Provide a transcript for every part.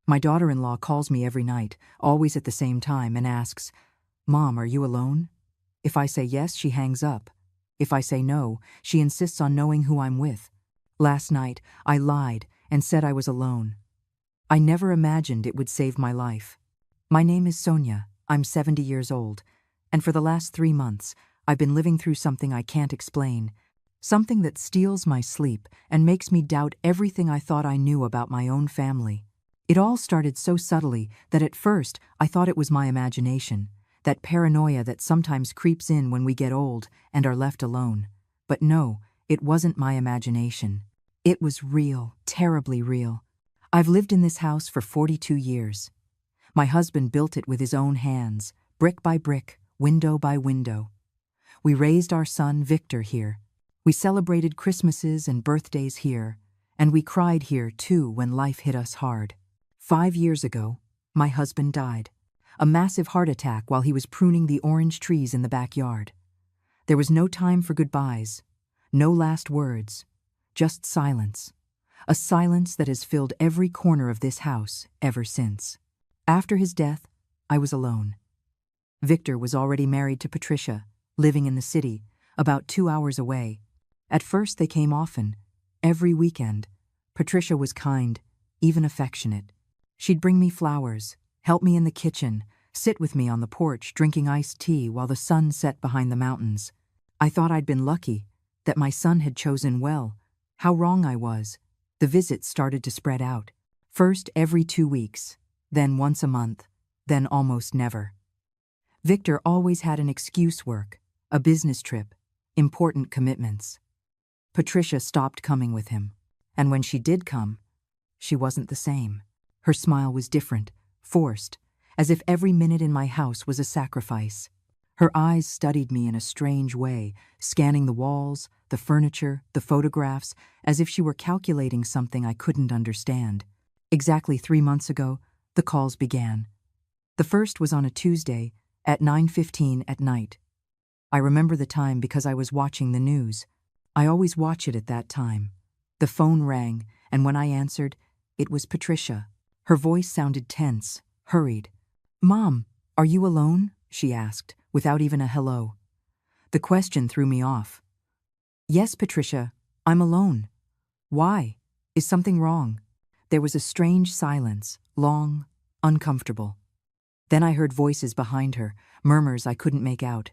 My daughter-in-law calls me every night, always at the same time, and asks, "Mom, are you alone?" If I say yes, she hangs up. If I say no, she insists on knowing who I'm with. Last night, I lied and said I was alone. I never imagined it would save my life. My name is Sonia. I'm 70 years old, and for the last 3 months, I've been living through something I can't explain, something that steals my sleep and makes me doubt everything I thought I knew about my own family. It all started so subtly that at first I thought it was my imagination, that paranoia that sometimes creeps in when we get old and are left alone. But no, it wasn't my imagination. It was real, terribly real. I've lived in this house for 42 years. My husband built it with his own hands, brick by brick, window by window. We raised our son, Victor, here. We celebrated Christmases and birthdays here, and we cried here too when life hit us hard. 5 years ago, my husband died. A massive heart attack while he was pruning the orange trees in the backyard. There was no time for goodbyes, no last words, just silence. A silence that has filled every corner of this house ever since. After his death, I was alone. Victor was already married to Patricia, living in the city, about 2 hours away. At first they came often, every weekend. Patricia was kind, even affectionate. She'd bring me flowers, help me in the kitchen, sit with me on the porch drinking iced tea while the sun set behind the mountains. I thought I'd been lucky, that my son had chosen well. How wrong I was. The visits started to spread out. First every 2 weeks, then once a month, then almost never. Victor always had an excuse: work, a business trip, important commitments. Patricia stopped coming with him, and when she did come, she wasn't the same. Her smile was different, forced, as if every minute in my house was a sacrifice. Her eyes studied me in a strange way, scanning the walls, the furniture, the photographs, as if she were calculating something I couldn't understand. Exactly 3 months ago, the calls began. The first was on a Tuesday, at 9:15 at night. I remember the time because I was watching the news. I always watch it at that time. The phone rang, and when I answered, it was Patricia. Her voice sounded tense, hurried. "Mom, are you alone?" she asked, without even a hello. The question threw me off. "Yes, Patricia, I'm alone." "Why? Is something wrong?" There was a strange silence, long, uncomfortable. Then I heard voices behind her, murmurs I couldn't make out.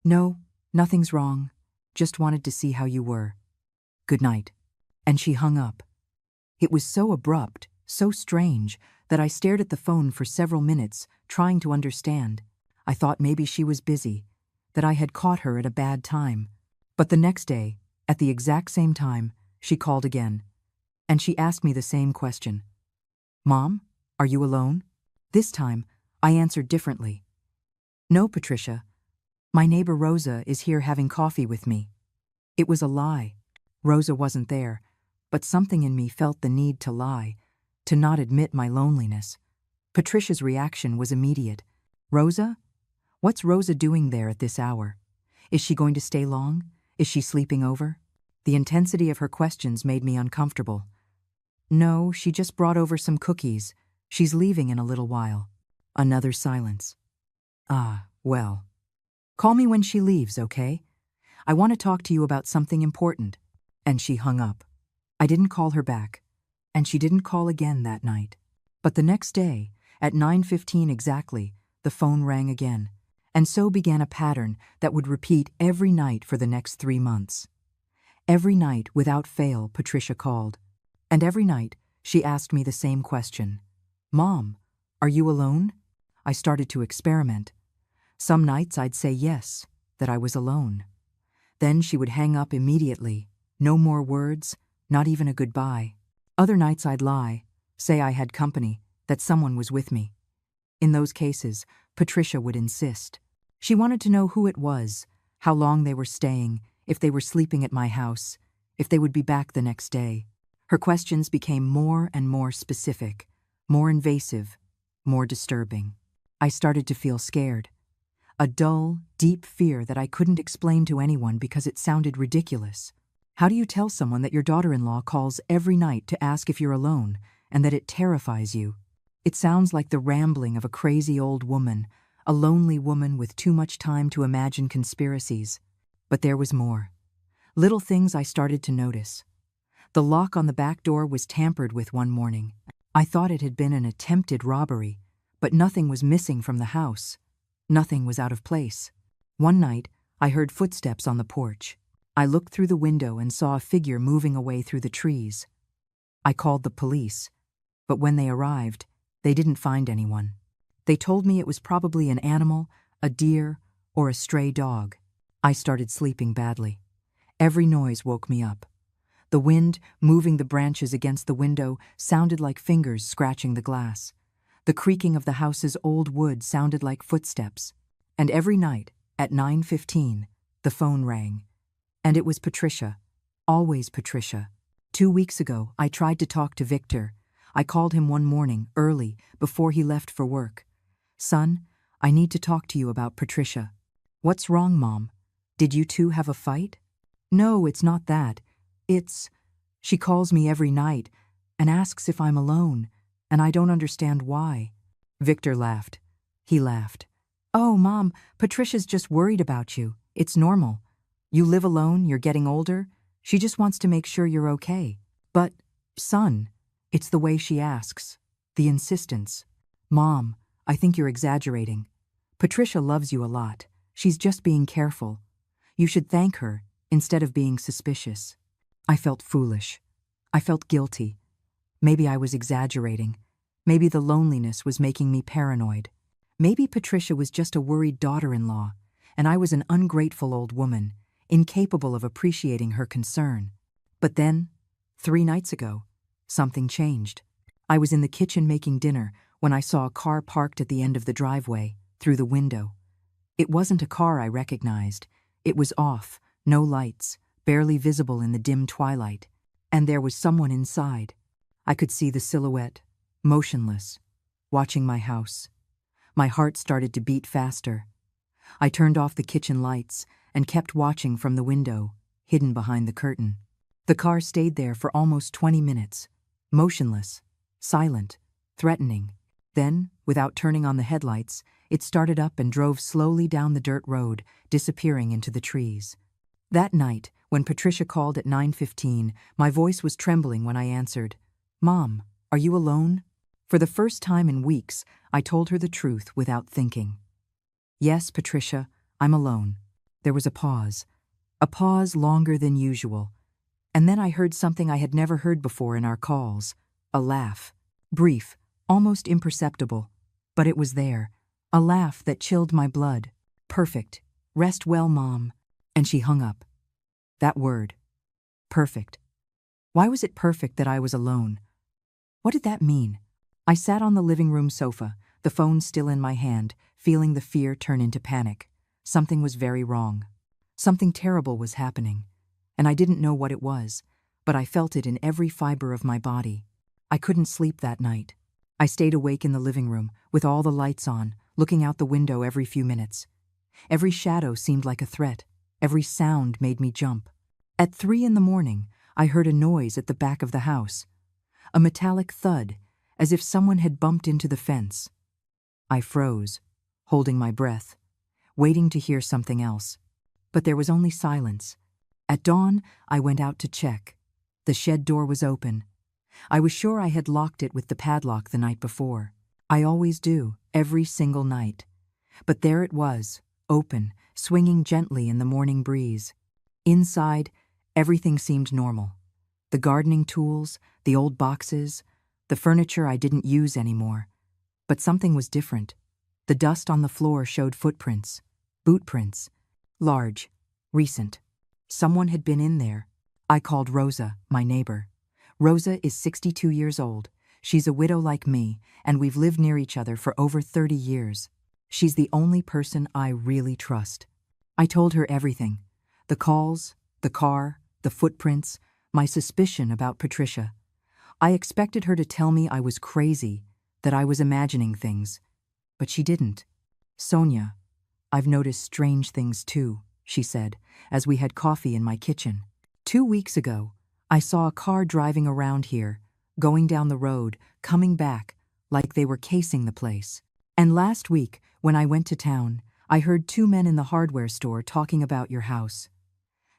"No, nothing's wrong. Just wanted to see how you were. Good night." And she hung up. It was so abrupt, so strange, that I stared at the phone for several minutes, trying to understand. I thought maybe she was busy, that I had caught her at a bad time. But the next day, at the exact same time, she called again. And she asked me the same question. "Mom, are you alone?" This time, I answered differently. "No, Patricia. My neighbor Rosa is here having coffee with me." It was a lie. Rosa wasn't there, but something in me felt the need to lie, to not admit my loneliness. Patricia's reaction was immediate. "Rosa? What's Rosa doing there at this hour? Is she going to stay long? Is she sleeping over?" The intensity of her questions made me uncomfortable. "No, she just brought over some cookies. She's leaving in a little while." Another silence. "Ah, well. Call me when she leaves, okay? I want to talk to you about something important." And she hung up. I didn't call her back, and she didn't call again that night. But the next day, at 9:15 exactly, the phone rang again, and so began a pattern that would repeat every night for the next 3 months. Every night, without fail, Patricia called. And every night, she asked me the same question. "Mom, are you alone?" I started to experiment. Some nights I'd say yes, that I was alone. Then she would hang up immediately, no more words, not even a goodbye. Other nights I'd lie, say I had company, that someone was with me. In those cases, Patricia would insist. She wanted to know who it was, how long they were staying, if they were sleeping at my house, if they would be back the next day. Her questions became more and more specific, more invasive, more disturbing. I started to feel scared. A dull, deep fear that I couldn't explain to anyone because it sounded ridiculous. How do you tell someone that your daughter-in-law calls every night to ask if you're alone, and that it terrifies you? It sounds like the rambling of a crazy old woman, a lonely woman with too much time to imagine conspiracies. But there was more. Little things I started to notice. The lock on the back door was tampered with one morning. I thought it had been an attempted robbery, but nothing was missing from the house. Nothing was out of place. One night, I heard footsteps on the porch. I looked through the window and saw a figure moving away through the trees. I called the police, but when they arrived, they didn't find anyone. They told me it was probably an animal, a deer, or a stray dog. I started sleeping badly. Every noise woke me up. The wind, moving the branches against the window, sounded like fingers scratching the glass. The creaking of the house's old wood sounded like footsteps. And every night, at 9:15, the phone rang. And it was Patricia. Always Patricia. 2 weeks ago, I tried to talk to Victor. I called him one morning, early, before he left for work. "Son, I need to talk to you about Patricia." "What's wrong, Mom? Did you two have a fight?" "No, it's not that. She calls me every night and asks if I'm alone, and I don't understand why." Victor laughed. He laughed. "Oh, Mom, Patricia's just worried about you. It's normal. You live alone, you're getting older. She just wants to make sure you're okay." "But, son," it's the way she asks. The insistence. "Mom, I think you're exaggerating. Patricia loves you a lot. She's just being careful. You should thank her instead of being suspicious." I felt foolish. I felt guilty. Maybe I was exaggerating. Maybe the loneliness was making me paranoid. Maybe Patricia was just a worried daughter-in-law, and I was an ungrateful old woman, incapable of appreciating her concern. But then, 3 nights ago, something changed. I was in the kitchen making dinner when I saw a car parked at the end of the driveway, through the window. It wasn't a car I recognized. It was off, no lights, barely visible in the dim twilight. And there was someone inside. I could see the silhouette, motionless, watching my house. My heart started to beat faster. I turned off the kitchen lights and kept watching from the window, hidden behind the curtain. The car stayed there for almost 20 minutes, motionless, silent, threatening. Then, without turning on the headlights, it started up and drove slowly down the dirt road, disappearing into the trees. That night, when Patricia called at 9:15, my voice was trembling when I answered. "Mom, are you alone?" For the first time in weeks, I told her the truth without thinking. "Yes, Patricia, I'm alone." There was a pause longer than usual. And then I heard something I had never heard before in our calls, a laugh. Brief, almost imperceptible, but it was there, a laugh that chilled my blood. "Perfect. Rest well, Mom." And she hung up. That word. Perfect. Why was it perfect that I was alone? What did that mean? I sat on the living room sofa, the phone still in my hand, feeling the fear turn into panic. Something was very wrong. Something terrible was happening, and I didn't know what it was, but I felt it in every fiber of my body. I couldn't sleep that night. I stayed awake in the living room, with all the lights on, looking out the window every few minutes. Every shadow seemed like a threat. Every sound made me jump. At 3 in the morning, I heard a noise at the back of the house. A metallic thud, as if someone had bumped into the fence. I froze, holding my breath, waiting to hear something else. But there was only silence. At dawn, I went out to check. The shed door was open. I was sure I had locked it with the padlock the night before. I always do, every single night. But there it was, open, swinging gently in the morning breeze. Inside, everything seemed normal. The gardening tools, the old boxes, the furniture I didn't use anymore. But something was different. The dust on the floor showed footprints, boot prints, large, recent. Someone had been in there. I called Rosa, my neighbor. Rosa is 62 years old. She's a widow like me, and we've lived near each other for over 30 years. She's the only person I really trust. I told her everything. The calls, the car, the footprints, my suspicion about Patricia. I expected her to tell me I was crazy, that I was imagining things. But she didn't. "Sonia, I've noticed strange things too," she said, as we had coffee in my kitchen. 2 weeks ago, I saw a car driving around here, going down the road, coming back, like they were casing the place. And last week, when I went to town, I heard two men in the hardware store talking about your house.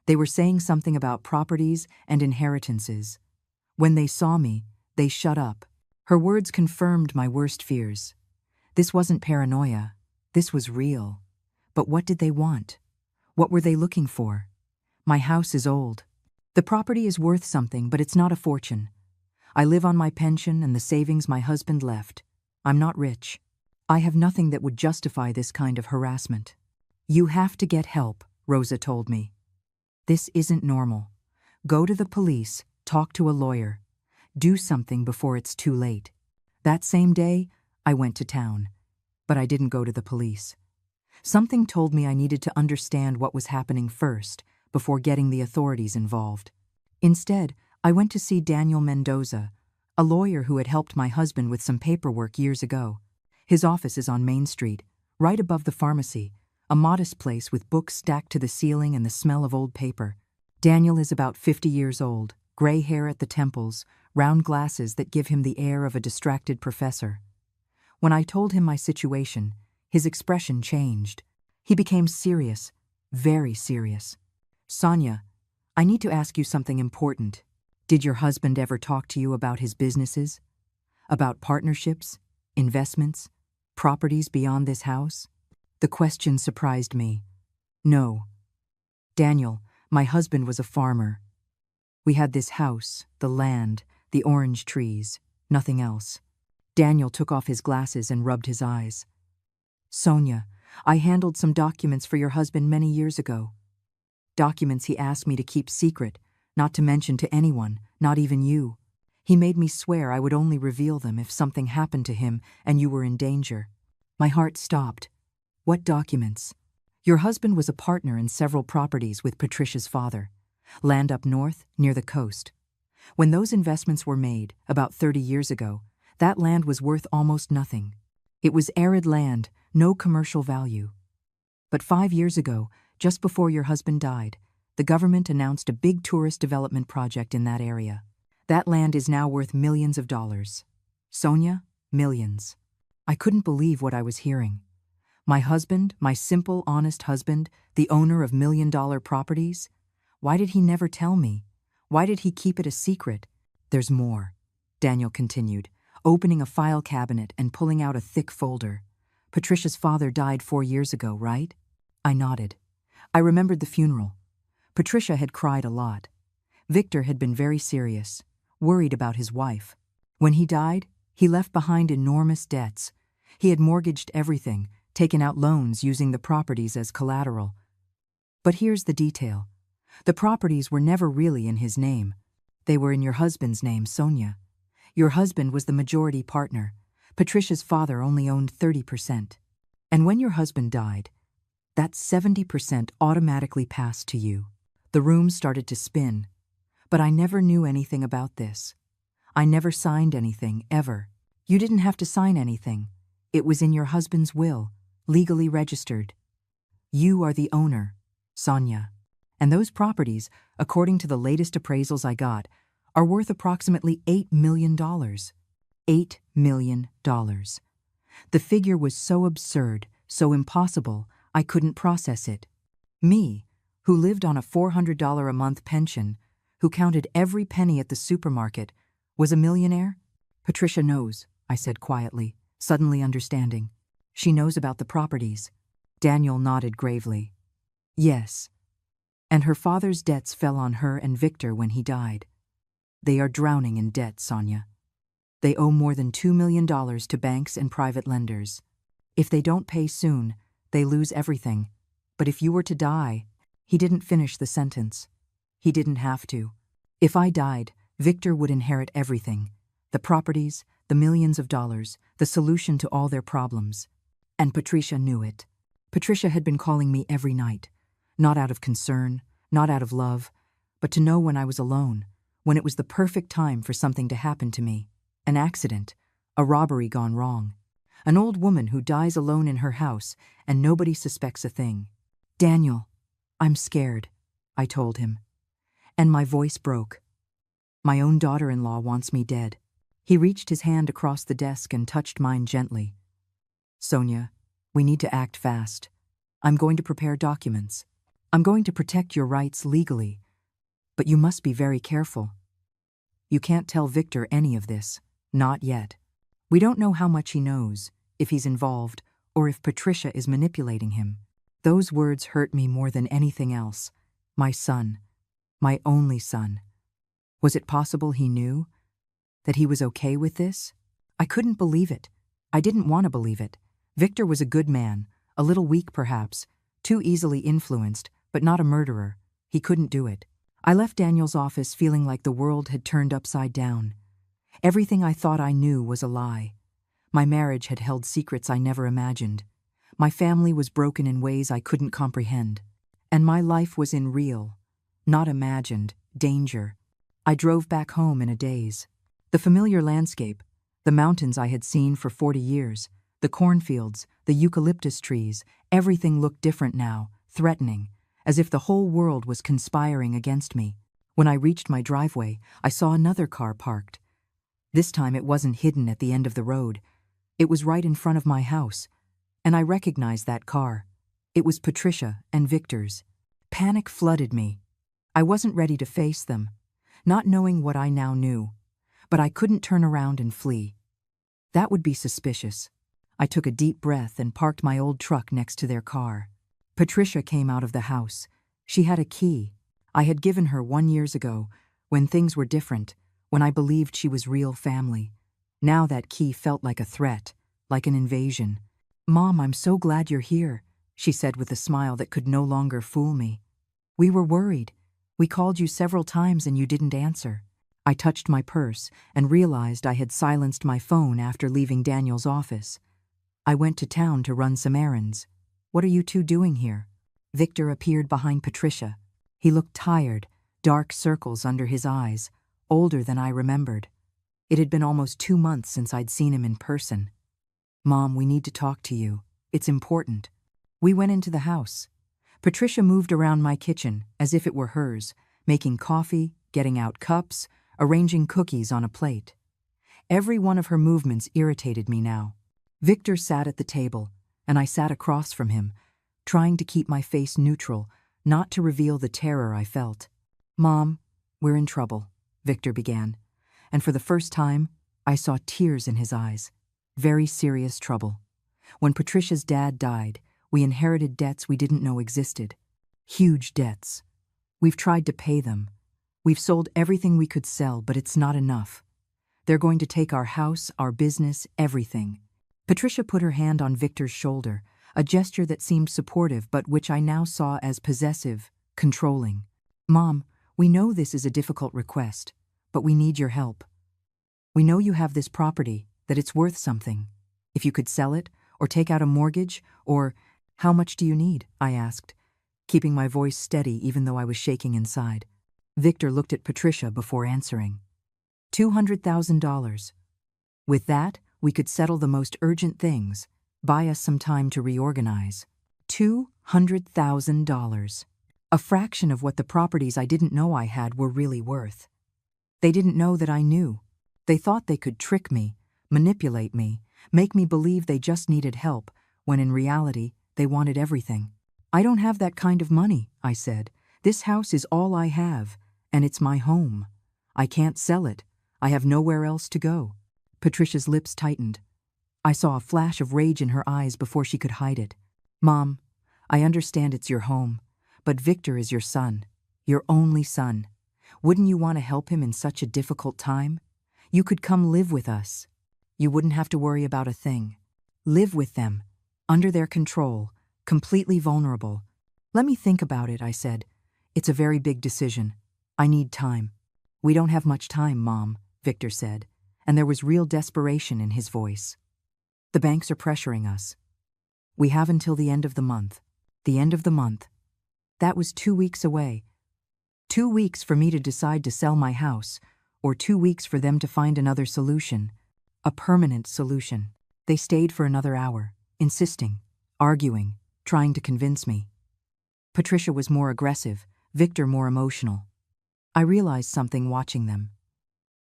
They were saying something about properties and inheritances. When they saw me, they shut up. Her words confirmed my worst fears. This wasn't paranoia. This was real. But what did they want? What were they looking for? My house is old. The property is worth something, but it's not a fortune. I live on my pension and the savings my husband left. I'm not rich. I have nothing that would justify this kind of harassment. You have to get help, Rosa told me. This isn't normal. Go to the police, talk to a lawyer. Do something before it's too late. That same day, I went to town. But I didn't go to the police. Something told me I needed to understand what was happening first, before getting the authorities involved. Instead, I went to see Daniel Mendoza, a lawyer who had helped my husband with some paperwork years ago. His office is on Main Street, right above the pharmacy, a modest place with books stacked to the ceiling and the smell of old paper. Daniel is about 50 years old, gray hair at the temples, round glasses that give him the air of a distracted professor. When I told him my situation, his expression changed. He became serious, very serious. Sonia, I need to ask you something important. Did your husband ever talk to you about his businesses? About partnerships, investments, properties beyond this house? The question surprised me. No. Daniel, my husband was a farmer. We had this house, the land, the orange trees, nothing else. Daniel took off his glasses and rubbed his eyes. Sonia, I handled some documents for your husband many years ago. Documents he asked me to keep secret, not to mention to anyone, not even you. He made me swear I would only reveal them if something happened to him and you were in danger. My heart stopped. What documents? Your husband was a partner in several properties with Patricia's father. Land up north, near the coast. When those investments were made, about 30 years ago, that land was worth almost nothing. It was arid land, no commercial value. But 5 years ago, just before your husband died, the government announced a big tourist development project in that area. That land is now worth millions of dollars. Sonia, millions. I couldn't believe what I was hearing. My husband, my simple, honest husband, the owner of million-dollar properties? Why did he never tell me? Why did he keep it a secret? There's more, Daniel continued, opening a file cabinet and pulling out a thick folder. Patricia's father died 4 years ago, right? I nodded. I remembered the funeral. Patricia had cried a lot. Victor had been very serious, worried about his wife. When he died, he left behind enormous debts. He had mortgaged everything, taken out loans using the properties as collateral. But here's the detail. The properties were never really in his name. They were in your husband's name, Sonia. Your husband was the majority partner. Patricia's father only owned 30%. And when your husband died, that 70% automatically passed to you. The room started to spin. But I never knew anything about this. I never signed anything, ever. You didn't have to sign anything. It was in your husband's will, legally registered. You are the owner, Sonia. And those properties, according to the latest appraisals I got, are worth approximately $8 million. $8 million. The figure was so absurd, so impossible, I couldn't process it. Me, who lived on a $400 a month pension, who counted every penny at the supermarket, was a millionaire? Patricia knows, I said quietly, suddenly understanding. She knows about the properties. Daniel nodded gravely. Yes. And her father's debts fell on her and Victor when he died. They are drowning in debt, Sonia. They owe more than $2 million to banks and private lenders. If they don't pay soon, they lose everything. But if you were to die, he didn't finish the sentence. He didn't have to. If I died, Victor would inherit everything. The properties, the millions of dollars, the solution to all their problems. And Patricia knew it. Patricia had been calling me every night. Not out of concern, not out of love, but to know when I was alone, when it was the perfect time for something to happen to me. An accident, a robbery gone wrong. An old woman who dies alone in her house and nobody suspects a thing. Daniel, I'm scared, I told him. And my voice broke. My own daughter-in-law wants me dead. He reached his hand across the desk and touched mine gently. Sonia, we need to act fast. I'm going to prepare documents. I'm going to protect your rights legally. But you must be very careful. You can't tell Victor any of this. Not yet. We don't know how much he knows, if he's involved, or if Patricia is manipulating him. Those words hurt me more than anything else. My son. My only son. Was it possible he knew? That he was okay with this? I couldn't believe it. I didn't want to believe it. Victor was a good man, a little weak perhaps, too easily influenced, but not a murderer. He couldn't do it. I left Daniel's office feeling like the world had turned upside down. Everything I thought I knew was a lie. My marriage had held secrets I never imagined. My family was broken in ways I couldn't comprehend. And my life was in real, not imagined, danger. I drove back home in a daze. The familiar landscape, the mountains I had seen for 40 years, the cornfields, the eucalyptus trees, everything looked different now, threatening, as if the whole world was conspiring against me. When I reached my driveway, I saw another car parked. This time it wasn't hidden at the end of the road. It was right in front of my house, and I recognized that car. It was Patricia and Victor's. Panic flooded me. I wasn't ready to face them, not knowing what I now knew. But I couldn't turn around and flee. That would be suspicious. I took a deep breath and parked my old truck next to their car. Patricia came out of the house. She had a key. I had given her 1 year ago, when things were different, when I believed she was real family. Now that key felt like a threat, like an invasion. "Mom, I'm so glad you're here," she said with a smile that could no longer fool me. "We were worried. We called you several times and you didn't answer." I touched my purse and realized I had silenced my phone after leaving Daniel's office. I went to town to run some errands. "What are you two doing here?" Victor appeared behind Patricia. He looked tired, dark circles under his eyes, older than I remembered. It had been almost 2 months since I'd seen him in person. "Mom, we need to talk to you. It's important." We went into the house. Patricia moved around my kitchen as if it were hers, making coffee, getting out cups, arranging cookies on a plate. Every one of her movements irritated me now. Victor sat at the table, and I sat across from him, trying to keep my face neutral, not to reveal the terror I felt. "Mom, we're in trouble," Victor began, and for the first time, I saw tears in his eyes. Very serious trouble. When Patricia's dad died, we inherited debts we didn't know existed. Huge debts. We've tried to pay them. We've sold everything we could sell, but it's not enough. They're going to take our house, our business, everything. Patricia put her hand on Victor's shoulder, a gesture that seemed supportive but which I now saw as possessive, controlling. "Mom, we know this is a difficult request, but we need your help. We know you have this property, that it's worth something. If you could sell it, or take out a mortgage, or how much do you need?" I asked, keeping my voice steady even though I was shaking inside. Victor looked at Patricia before answering. $200,000. With that, we could settle the most urgent things, buy us some time to reorganize. $200,000. A fraction of what the properties I didn't know I had were really worth. They didn't know that I knew. They thought they could trick me, manipulate me, make me believe they just needed help, when in reality, they wanted everything. "I don't have that kind of money," I said. "This house is all I have, and it's my home. I can't sell it. I have nowhere else to go." Patricia's lips tightened. I saw a flash of rage in her eyes before she could hide it. "Mom, I understand it's your home, but Victor is your son, your only son. Wouldn't you want to help him in such a difficult time? You could come live with us. You wouldn't have to worry about a thing. Live with them, under their control, completely vulnerable." "Let me think about it," I said. "It's a very big decision. I need time." "We don't have much time, Mom," Victor said, and there was real desperation in his voice. "The banks are pressuring us. We have until the end of the month." The end of the month. That was 2 weeks away. 2 weeks for me to decide to sell my house, or 2 weeks for them to find another solution. A permanent solution. They stayed for another hour, insisting, arguing, trying to convince me. Patricia was more aggressive, Victor more emotional. I realized something watching them.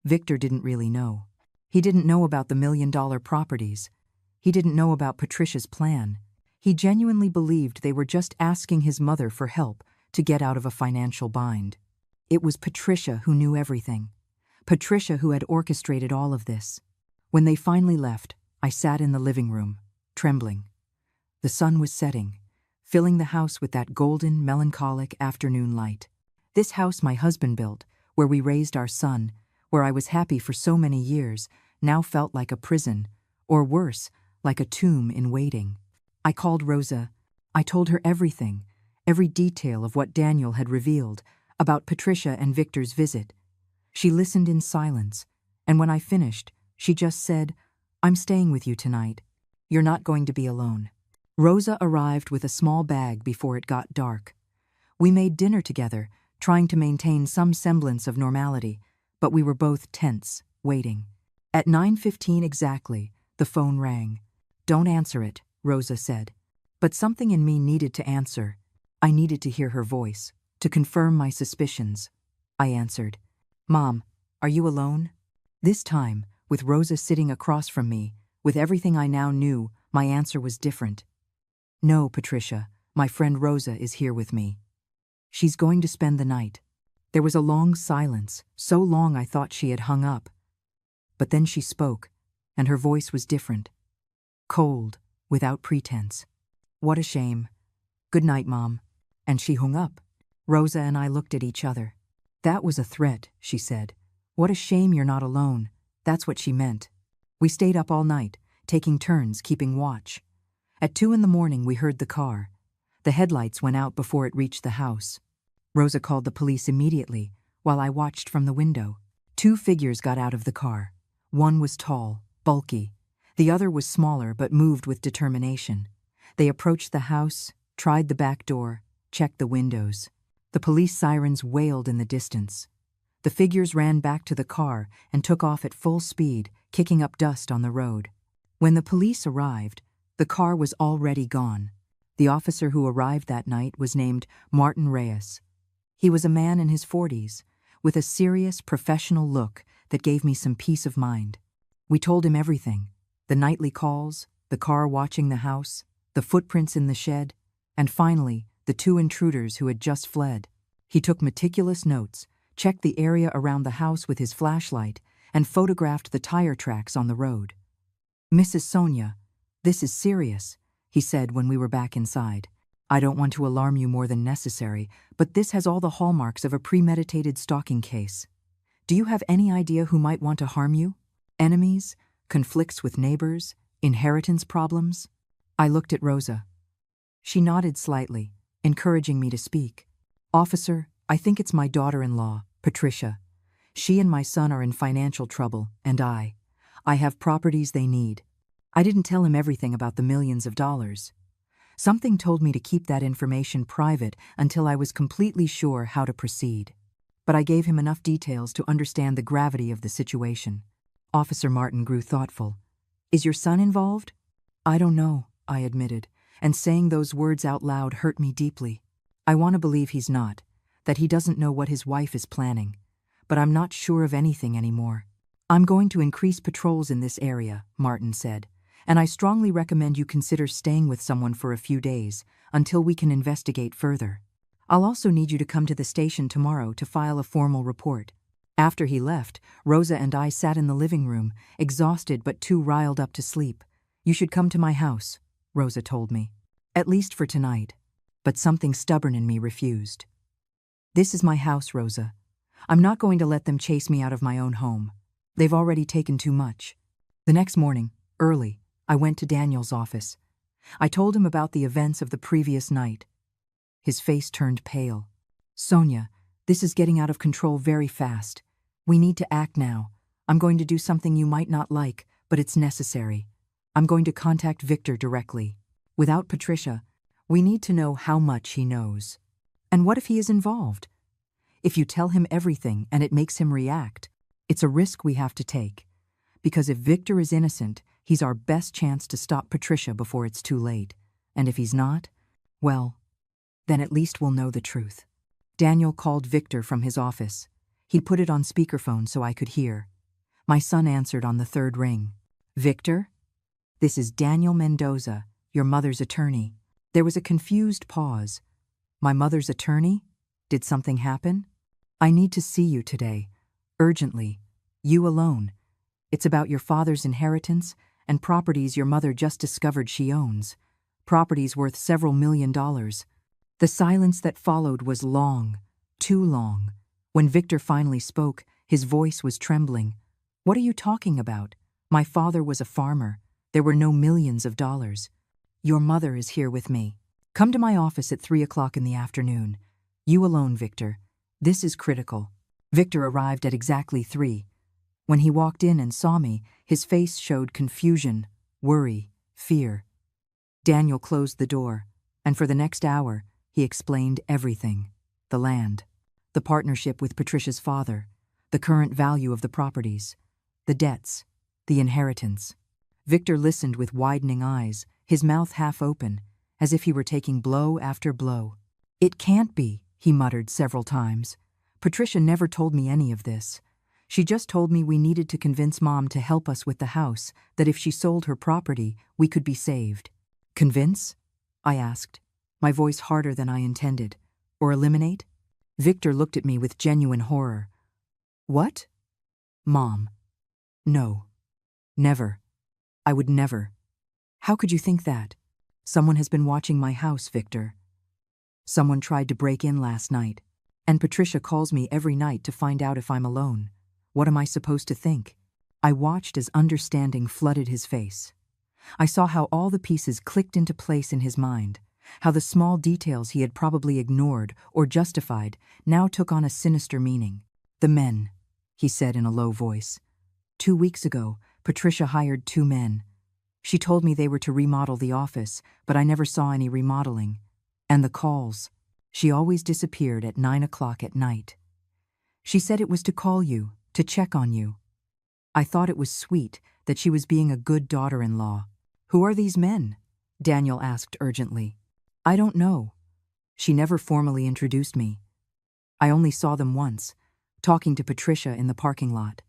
Victor didn't really know. He didn't know about the million-dollar properties. He didn't know about Patricia's plan. He genuinely believed they were just asking his mother for help to get out of a financial bind. It was Patricia who knew everything. Patricia who had orchestrated all of this. When they finally left, I sat in the living room, trembling. The sun was setting, filling the house with that golden, melancholic afternoon light. This house my husband built, where we raised our son, where I was happy for so many years, now felt like a prison, or worse, like a tomb in waiting. I called Rosa. I told her everything, every detail of what Daniel had revealed about Patricia and Victor's visit. She listened in silence, and when I finished, she just said, "I'm staying with you tonight. You're not going to be alone." Rosa arrived with a small bag before it got dark. We made dinner together, trying to maintain some semblance of normality, but we were both tense, waiting. At 9:15 exactly, the phone rang. "Don't answer it," Rosa said. But something in me needed to answer. I needed to hear her voice, to confirm my suspicions. I answered, "Mom, are you alone?" This time, with Rosa sitting across from me, with everything I now knew, my answer was different. "No, Patricia, my friend Rosa is here with me. She's going to spend the night." There was a long silence, so long I thought she had hung up. But then she spoke, and her voice was different. Cold, without pretense. "What a shame. Good night, Mom." And she hung up. Rosa and I looked at each other. "That was a threat," she said. "What a shame you're not alone." That's what she meant. We stayed up all night, taking turns keeping watch. At 2 a.m, we heard the car. The headlights went out before it reached the house. Rosa called the police immediately, while I watched from the window. 2 figures got out of the car. One was tall, bulky. The other was smaller but moved with determination. They approached the house, tried the back door, checked the windows. The police sirens wailed in the distance. The figures ran back to the car and took off at full speed, kicking up dust on the road. When the police arrived, the car was already gone. The officer who arrived that night was named Martin Reyes. He was a man in his 40s, with a serious, professional look that gave me some peace of mind. We told him everything: the nightly calls, the car watching the house, the footprints in the shed, and finally, the 2 intruders who had just fled. He took meticulous notes, checked the area around the house with his flashlight, and photographed the tire tracks on the road. "Mrs. Sonia, this is serious," he said when we were back inside. "I don't want to alarm you more than necessary, but this has all the hallmarks of a premeditated stalking case. Do you have any idea who might want to harm you? Enemies? Conflicts with neighbors? Inheritance problems?" I looked at Rosa. She nodded slightly, encouraging me to speak. "Officer, I think it's my daughter-in-law, Patricia. She and my son are in financial trouble, and I have properties they need." I didn't tell him everything about the millions of dollars. Something told me to keep that information private until I was completely sure how to proceed. But I gave him enough details to understand the gravity of the situation. Officer Martin grew thoughtful. "Is your son involved?" "I don't know," I admitted, and saying those words out loud hurt me deeply. I want to believe he's not, that he doesn't know what his wife is planning, but I'm not sure of anything anymore. "I'm going to increase patrols in this area," Martin said, "and I strongly recommend you consider staying with someone for a few days until we can investigate further. I'll also need you to come to the station tomorrow to file a formal report." After he left, Rosa and I sat in the living room, exhausted but too riled up to sleep. "You should come to my house," Rosa told me. "At least for tonight." But something stubborn in me refused. "This is my house, Rosa. I'm not going to let them chase me out of my own home. They've already taken too much." The next morning, early, I went to Daniel's office. I told him about the events of the previous night. His face turned pale. "Sonia, this is getting out of control very fast. We need to act now. I'm going to do something you might not like, but it's necessary. I'm going to contact Victor directly. Without Patricia, we need to know how much he knows. And what if he is involved? If you tell him everything and it makes him react, it's a risk we have to take. Because if Victor is innocent, he's our best chance to stop Patricia before it's too late. And if he's not, well, then at least we'll know the truth." Daniel called Victor from his office. He put it on speakerphone so I could hear. My son answered on the third ring. Victor? This is Daniel Mendoza, your mother's attorney. There was a confused pause. My mother's attorney? Did something happen? I need to see you today. Urgently. You alone. It's about your father's inheritance and properties your mother just discovered she owns. Properties worth several $1,000,000. The silence that followed was long, too long. When Victor finally spoke, his voice was trembling. What are you talking about? My father was a farmer. There were no millions of dollars. Your mother is here with me. Come to my office at 3 o'clock in the afternoon. You alone, Victor. This is critical. Victor arrived at exactly 3. When he walked in and saw me, his face showed confusion, worry, fear. Daniel closed the door, and for the next hour, he explained everything. The land, the partnership with Patricia's father, the current value of the properties, the debts, the inheritance. Victor listened with widening eyes, his mouth half open, as if he were taking blow after blow. It can't be, he muttered several times. Patricia never told me any of this. She just told me we needed to convince Mom to help us with the house, that if she sold her property, we could be saved. Convince? I asked, my voice harder than I intended. Or eliminate? Victor looked at me with genuine horror. What? Mom. No. Never. I would never. How could you think that? Someone has been watching my house, Victor. Someone tried to break in last night, and Patricia calls me every night to find out if I'm alone. What am I supposed to think? I watched as understanding flooded his face. I saw how all the pieces clicked into place in his mind, how the small details he had probably ignored or justified now took on a sinister meaning. The men, he said in a low voice. 2 weeks ago, Patricia hired 2 men. She told me they were to remodel the office, but I never saw any remodeling. And the calls. She always disappeared at 9 o'clock at night. She said it was to call you, to check on you. I thought it was sweet that she was being a good daughter-in-law. Who are these men? Daniel asked urgently. I don't know. She never formally introduced me. I only saw them once, talking to Patricia in the parking lot.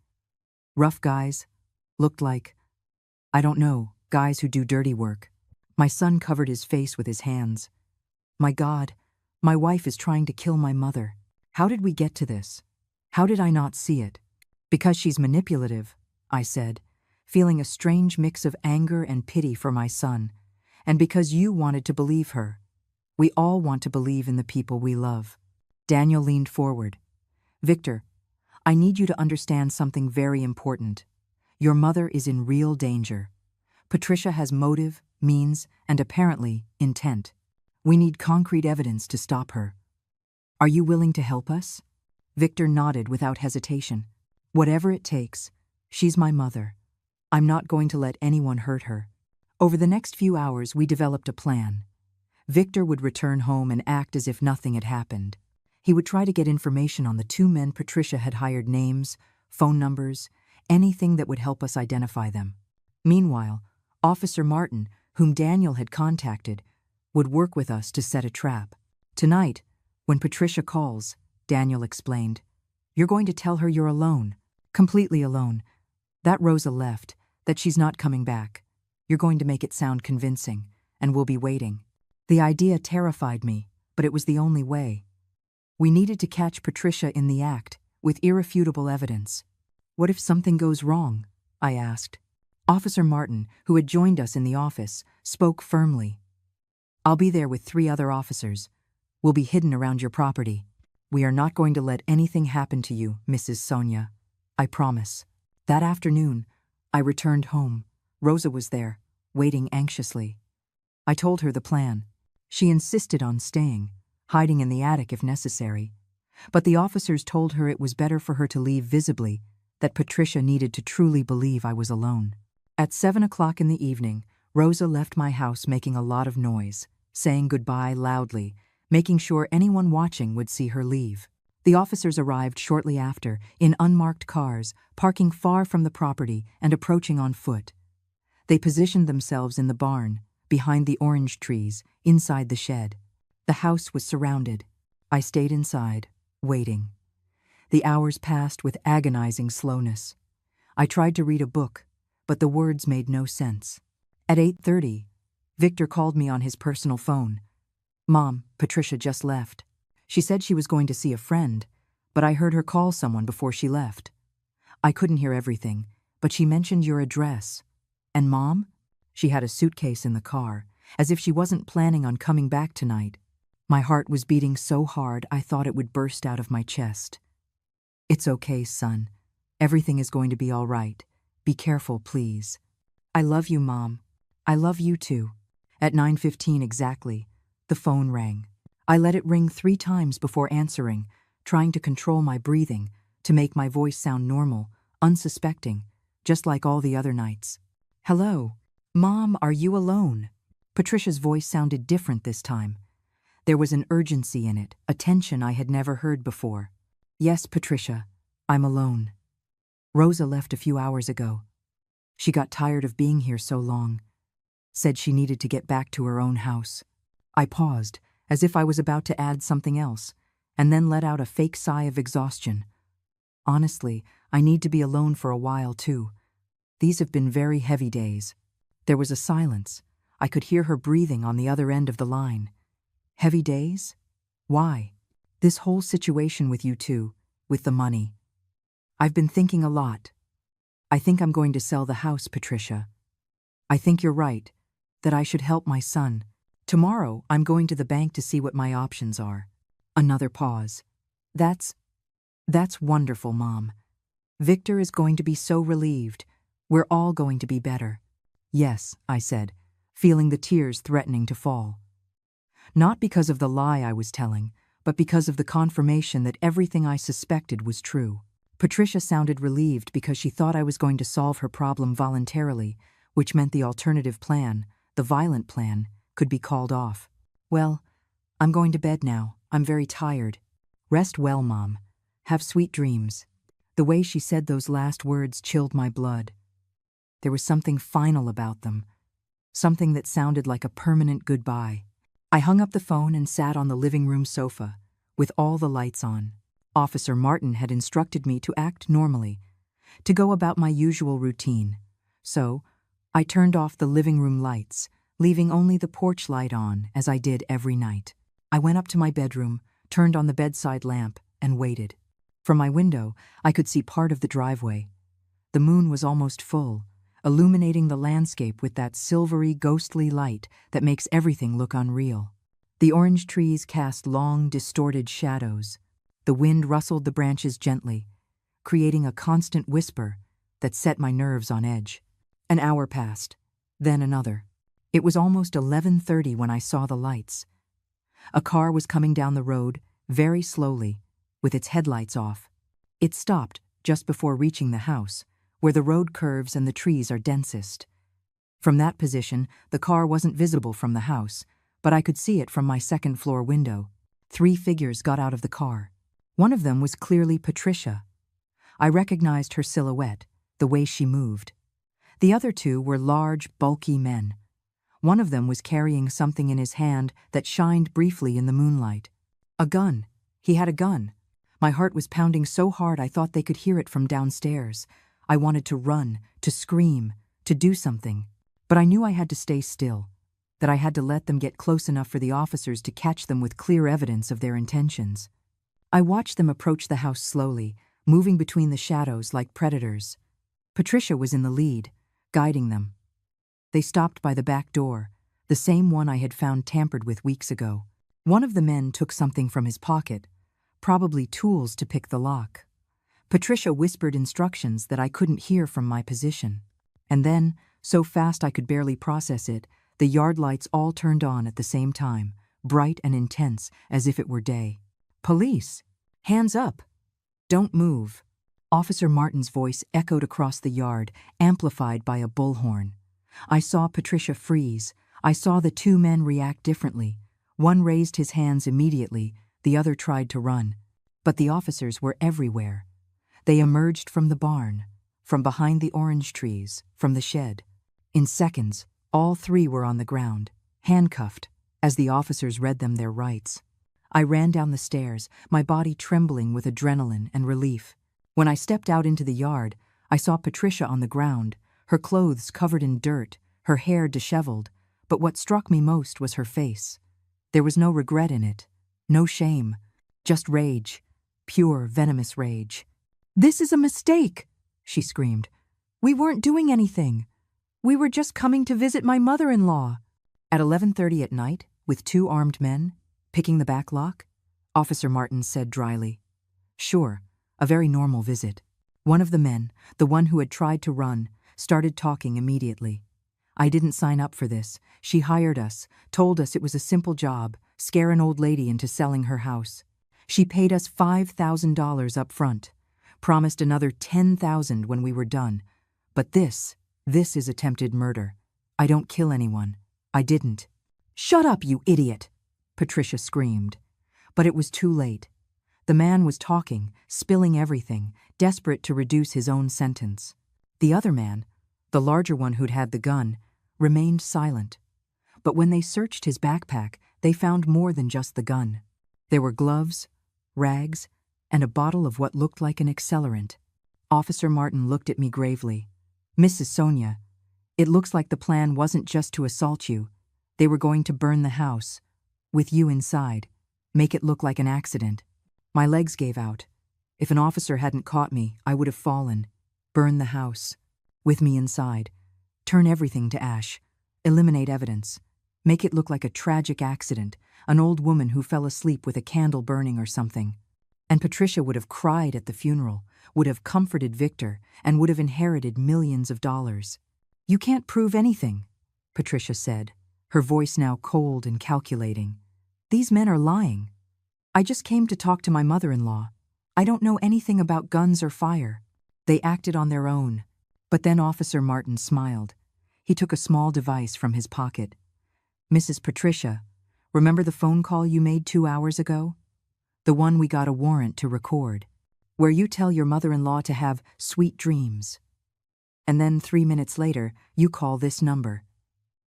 Rough guys, looked like, I don't know, guys who do dirty work. My son covered his face with his hands. My God, my wife is trying to kill my mother. How did we get to this? How did I not see it? Because she's manipulative, I said, feeling a strange mix of anger and pity for my son, and because you wanted to believe her. We all want to believe in the people we love. Daniel leaned forward. Victor, I need you to understand something very important. Your mother is in real danger. Patricia has motive, means, and apparently intent. We need concrete evidence to stop her. Are you willing to help us? Victor nodded without hesitation. Whatever it takes. She's my mother. I'm not going to let anyone hurt her. Over the next few hours, we developed a plan. Victor would return home and act as if nothing had happened. He would try to get information on the 2 men Patricia had hired, names, phone numbers, anything that would help us identify them. Meanwhile, Officer Martin, whom Daniel had contacted, would work with us to set a trap. Tonight, when Patricia calls, Daniel explained, you're going to tell her you're alone, completely alone, that Rosa left, that she's not coming back. You're going to make it sound convincing, and we'll be waiting. The idea terrified me, but it was the only way. We needed to catch Patricia in the act, with irrefutable evidence. What if something goes wrong? I asked. Officer Martin, who had joined us in the office, spoke firmly. I'll be there with 3 other officers. We'll be hidden around your property. We are not going to let anything happen to you, Mrs. Sonia. I promise. That afternoon, I returned home. Rosa was there, waiting anxiously. I told her the plan. She insisted on staying, hiding in the attic if necessary. But the officers told her it was better for her to leave visibly, that Patricia needed to truly believe I was alone. At 7 o'clock in the evening, Rosa left my house making a lot of noise, saying goodbye loudly, making sure anyone watching would see her leave. The officers arrived shortly after, in unmarked cars, parking far from the property and approaching on foot. They positioned themselves in the barn, behind the orange trees, inside the shed. The house was surrounded. I stayed inside, waiting. The hours passed with agonizing slowness. I tried to read a book, but the words made no sense. At 8:30, Victor called me on his personal phone. "Mom, Patricia just left. She said she was going to see a friend, but I heard her call someone before she left. I couldn't hear everything, but she mentioned your address. And Mom? She had a suitcase in the car, as if she wasn't planning on coming back tonight." My heart was beating so hard I thought it would burst out of my chest. "It's okay, son. Everything is going to be all right. Be careful, please." "I love you, Mom. I love you too." At 9:15 exactly, the phone rang. I let it ring 3 times before answering, trying to control my breathing, to make my voice sound normal, unsuspecting, just like all the other nights. "Hello. Mom, are you alone?" Patricia's voice sounded different this time. There was an urgency in it, a tension I had never heard before. "Yes, Patricia, I'm alone. Rosa left a few hours ago. She got tired of being here so long. Said she needed to get back to her own house." I paused, as if I was about to add something else, and then let out a fake sigh of exhaustion. Honestly, I need to be alone for a while too. These have been very heavy days. There was a silence. I could hear her breathing on the other end of the line. "Heavy days? Why?" "This whole situation with you two, with the money. I've been thinking a lot. I think I'm going to sell the house, Patricia. I think you're right, that I should help my son. Tomorrow, I'm going to the bank to see what my options are." Another pause. That's wonderful, Mom. Victor is going to be so relieved. We're all going to be better." "Yes," I said, feeling the tears threatening to fall. Not because of the lie I was telling, but because of the confirmation that everything I suspected was true. Patricia sounded relieved because she thought I was going to solve her problem voluntarily, which meant the alternative plan, the violent plan, could be called off. "Well, I'm going to bed now. I'm very tired." "Rest well, Mom. Have sweet dreams." The way she said those last words chilled my blood. There was something final about them, something that sounded like a permanent goodbye. I hung up the phone and sat on the living room sofa, with all the lights on. Officer Martin had instructed me to act normally, to go about my usual routine. So, I turned off the living room lights, leaving only the porch light on, as I did every night. I went up to my bedroom, turned on the bedside lamp, and waited. From my window, I could see part of the driveway. The moon was almost full, illuminating the landscape with that silvery, ghostly light that makes everything look unreal. The orange trees cast long, distorted shadows. The wind rustled the branches gently, creating a constant whisper that set my nerves on edge. An hour passed, then another. It was almost 11:30 when I saw the lights. A car was coming down the road, very slowly, with its headlights off. It stopped just before reaching the house, where the road curves and the trees are densest. From that position, the car wasn't visible from the house, but I could see it from my second-floor window. 3 figures got out of the car. One of them was clearly Patricia. I recognized her silhouette, the way she moved. The other 2 were large, bulky men. One of them was carrying something in his hand that shined briefly in the moonlight. A gun. He had a gun. My heart was pounding so hard I thought they could hear it from downstairs. I wanted to run, to scream, to do something. But I knew I had to stay still, that I had to let them get close enough for the officers to catch them with clear evidence of their intentions. I watched them approach the house slowly, moving between the shadows like predators. Patricia was in the lead, guiding them. They stopped by the back door, the same one I had found tampered with weeks ago. One of the men took something from his pocket, probably tools to pick the lock. Patricia whispered instructions that I couldn't hear from my position. And then, so fast I could barely process it, the yard lights all turned on at the same time, bright and intense as if it were day. "Police! Hands up! Don't move!" Officer Martin's voice echoed across the yard, amplified by a bullhorn. I saw Patricia freeze. I saw the 2 men react differently. One raised his hands immediately, the other tried to run. But the officers were everywhere. They emerged from the barn, from behind the orange trees, from the shed. In seconds, all 3 were on the ground, handcuffed, as the officers read them their rights. I ran down the stairs, my body trembling with adrenaline and relief. When I stepped out into the yard, I saw Patricia on the ground, her clothes covered in dirt, her hair disheveled, but what struck me most was her face. There was no regret in it, no shame, just rage, pure, venomous rage. "This is a mistake," she screamed. "We weren't doing anything. We were just coming to visit my mother-in-law." At 11:30 at night, with 2 armed men, picking the back lock, Officer Martin said dryly, "Sure, a very normal visit." One of the men, the one who had tried to run, started talking immediately. "I didn't sign up for this. She hired us, told us it was a simple job, scare an old lady into selling her house. She paid us $5,000 up front, promised another $10,000 when we were done. But this is attempted murder. I don't kill anyone. I didn't." "Shut up, you idiot!" Patricia screamed. But it was too late. The man was talking, spilling everything, desperate to reduce his own sentence. The other man, the larger one who'd had the gun, remained silent. But when they searched his backpack, they found more than just the gun. There were gloves, rags, and a bottle of what looked like an accelerant. Officer Martin looked at me gravely. "Mrs. Sonia, it looks like the plan wasn't just to assault you. They were going to burn the house, with you inside, make it look like an accident." My legs gave out. If an officer hadn't caught me, I would have fallen. Burn the house, with me inside. Turn everything to ash. Eliminate evidence. Make it look like a tragic accident, an old woman who fell asleep with a candle burning or something. And Patricia would have cried at the funeral, would have comforted Victor, and would have inherited millions of dollars. "You can't prove anything," Patricia said, her voice now cold and calculating. "These men are lying. I just came to talk to my mother-in-law. I don't know anything about guns or fire. They acted on their own." But then Officer Martin smiled. He took a small device from his pocket. "Mrs. Patricia, remember the phone call you made 2 hours ago? The one we got a warrant to record, where you tell your mother-in-law to have sweet dreams. And then 3 minutes later, you call this number."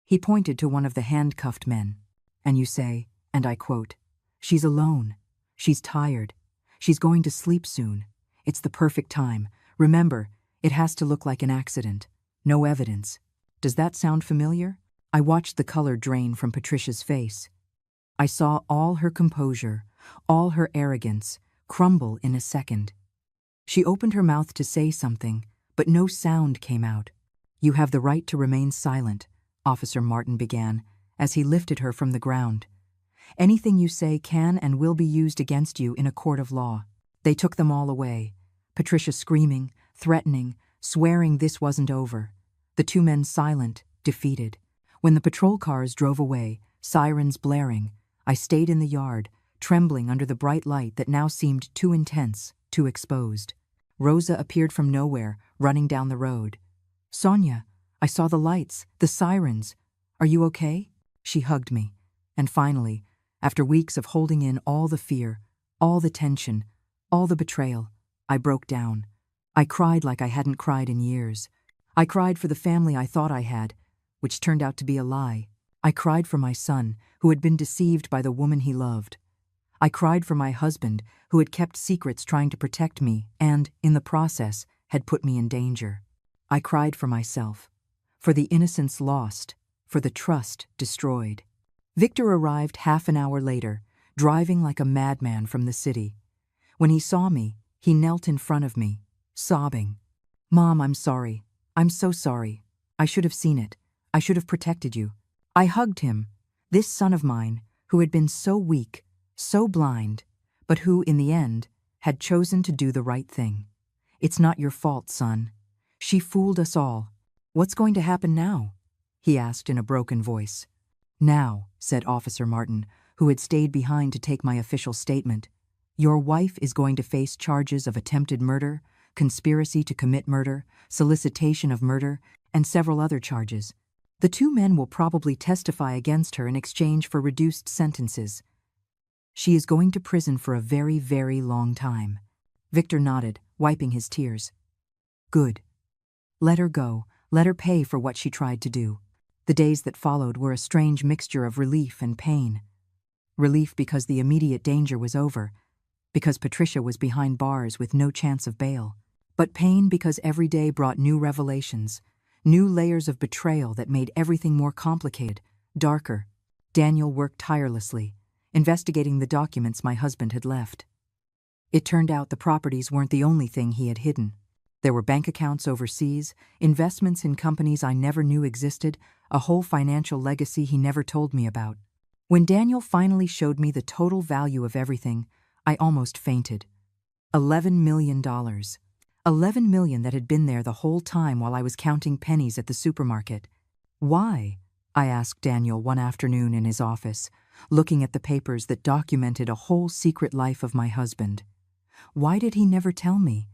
He pointed to one of the handcuffed men. "And you say, and I quote, 'She's alone. She's tired. She's going to sleep soon. It's the perfect time. Remember, it has to look like an accident. No evidence.' Does that sound familiar?" I watched the color drain from Patricia's face. I saw all her composure, all her arrogance, crumble in a second. She opened her mouth to say something, but no sound came out. "You have the right to remain silent," Officer Martin began, as he lifted her from the ground. "Anything you say can and will be used against you in a court of law." They took them all away, Patricia screaming, threatening, swearing this wasn't over. The 2 men silent, defeated. When the patrol cars drove away, sirens blaring, I stayed in the yard, trembling under the bright light that now seemed too intense, too exposed. Rosa appeared from nowhere, running down the road. "Sonia, I saw the lights, the sirens. Are you okay?" She hugged me. And finally, after weeks of holding in all the fear, all the tension, all the betrayal, I broke down. I cried like I hadn't cried in years. I cried for the family I thought I had, which turned out to be a lie. I cried for my son, who had been deceived by the woman he loved. I cried for my husband, who had kept secrets trying to protect me and, in the process, had put me in danger. I cried for myself, for the innocence lost, for the trust destroyed. Victor arrived half an hour later, driving like a madman from the city. When he saw me, he knelt in front of me, sobbing. "Mom, I'm sorry. I'm so sorry. I should have seen it. I should have protected you." I hugged him, this son of mine, who had been so weak, so blind, but who, in the end, had chosen to do the right thing. "It's not your fault, son. She fooled us all. What's going to happen now?" he asked in a broken voice. "Now," said Officer Martin, who had stayed behind to take my official statement, "your wife is going to face charges of attempted murder, conspiracy to commit murder, solicitation of murder, and several other charges. The 2 men will probably testify against her in exchange for reduced sentences. She is going to prison for a very, very long time." Victor nodded, wiping his tears. "Good. Let her go. Let her pay for what she tried to do." The days that followed were a strange mixture of relief and pain. Relief because the immediate danger was over, because Patricia was behind bars with no chance of bail. but pain because every day brought new revelations, new layers of betrayal that made everything more complicated, darker. Daniel worked tirelessly, investigating the documents my husband had left. It turned out the properties weren't the only thing he had hidden. There were bank accounts overseas, investments in companies I never knew existed, a whole financial legacy he never told me about. When Daniel finally showed me the total value of everything, I almost fainted. $11 million. $11 million that had been there the whole time while I was counting pennies at the supermarket. Why? I asked Daniel one afternoon in his office, looking at the papers that documented a whole secret life of my husband. Why did he never tell me?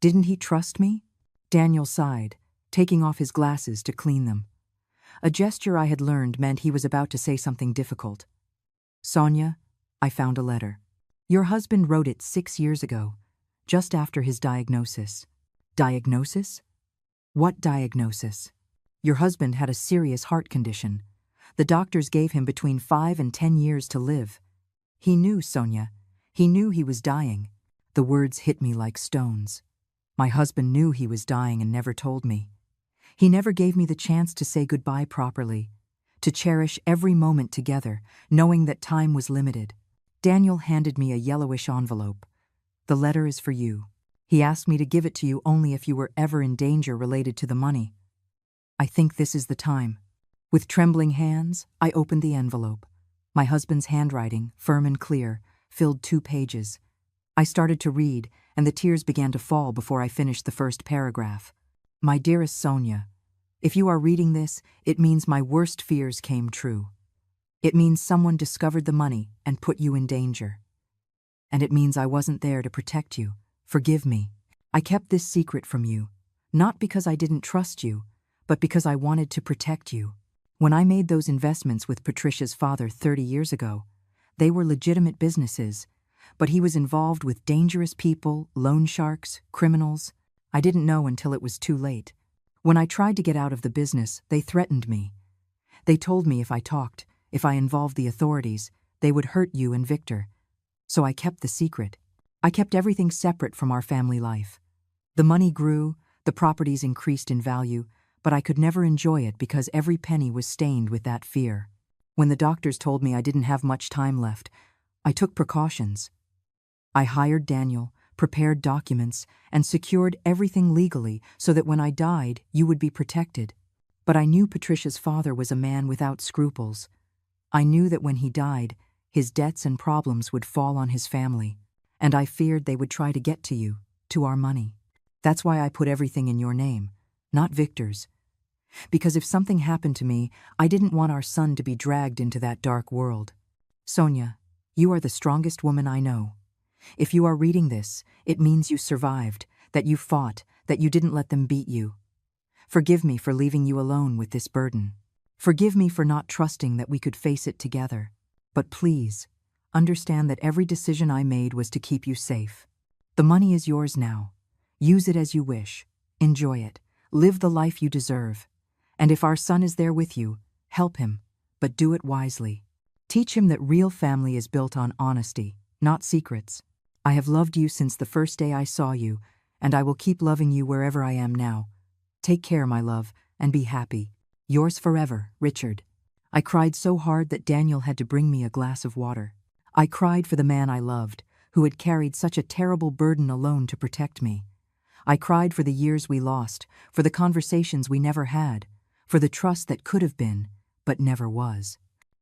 Didn't he trust me? Daniel sighed, taking off his glasses to clean them. A gesture I had learned meant he was about to say something difficult. Sonia, I found a letter. Your husband wrote it 6 years ago, just after his diagnosis. Diagnosis? What diagnosis? Your husband had a serious heart condition. The doctors gave him between 5 and 10 years to live. He knew, Sonia. He knew he was dying. The words hit me like stones. My husband knew he was dying and never told me. He never gave me the chance to say goodbye properly, to cherish every moment together, knowing that time was limited. Daniel handed me a yellowish envelope. The letter is for you. He asked me to give it to you only if you were ever in danger related to the money. I think this is the time. With trembling hands, I opened the envelope. My husband's handwriting, firm and clear, filled 2 pages. I started to read, and the tears began to fall before I finished the first paragraph. My dearest Sonia, if you are reading this, it means my worst fears came true. It means someone discovered the money and put you in danger. And it means I wasn't there to protect you. Forgive me. I kept this secret from you, not because I didn't trust you, but because I wanted to protect you. When I made those investments with Patricia's father 30 years ago, they were legitimate businesses, but he was involved with dangerous people, loan sharks, criminals. I didn't know until it was too late. When I tried to get out of the business, they threatened me. They told me if I talked, if I involved the authorities, they would hurt you and Victor. So I kept the secret. I kept everything separate from our family life. The money grew, the properties increased in value, but I could never enjoy it because every penny was stained with that fear. When the doctors told me I didn't have much time left, I took precautions. I hired Daniel, prepared documents, and secured everything legally so that when I died, you would be protected. But I knew Patricia's father was a man without scruples. I knew that when he died, his debts and problems would fall on his family, and I feared they would try to get to you, to our money. That's why I put everything in your name, not Victor's. Because if something happened to me, I didn't want our son to be dragged into that dark world. Sonia, you are the strongest woman I know. If you are reading this, it means you survived, that you fought, that you didn't let them beat you. Forgive me for leaving you alone with this burden. Forgive me for not trusting that we could face it together. But please, understand that every decision I made was to keep you safe. The money is yours now. Use it as you wish. Enjoy it. Live the life you deserve. And if our son is there with you, help him, but do it wisely. Teach him that real family is built on honesty, not secrets. I have loved you since the first day I saw you, and I will keep loving you wherever I am now. Take care, my love, and be happy. Yours forever, Richard. I cried so hard that Daniel had to bring me a glass of water. I cried for the man I loved, who had carried such a terrible burden alone to protect me. I cried for the years we lost, for the conversations we never had, for the trust that could have been, but never was.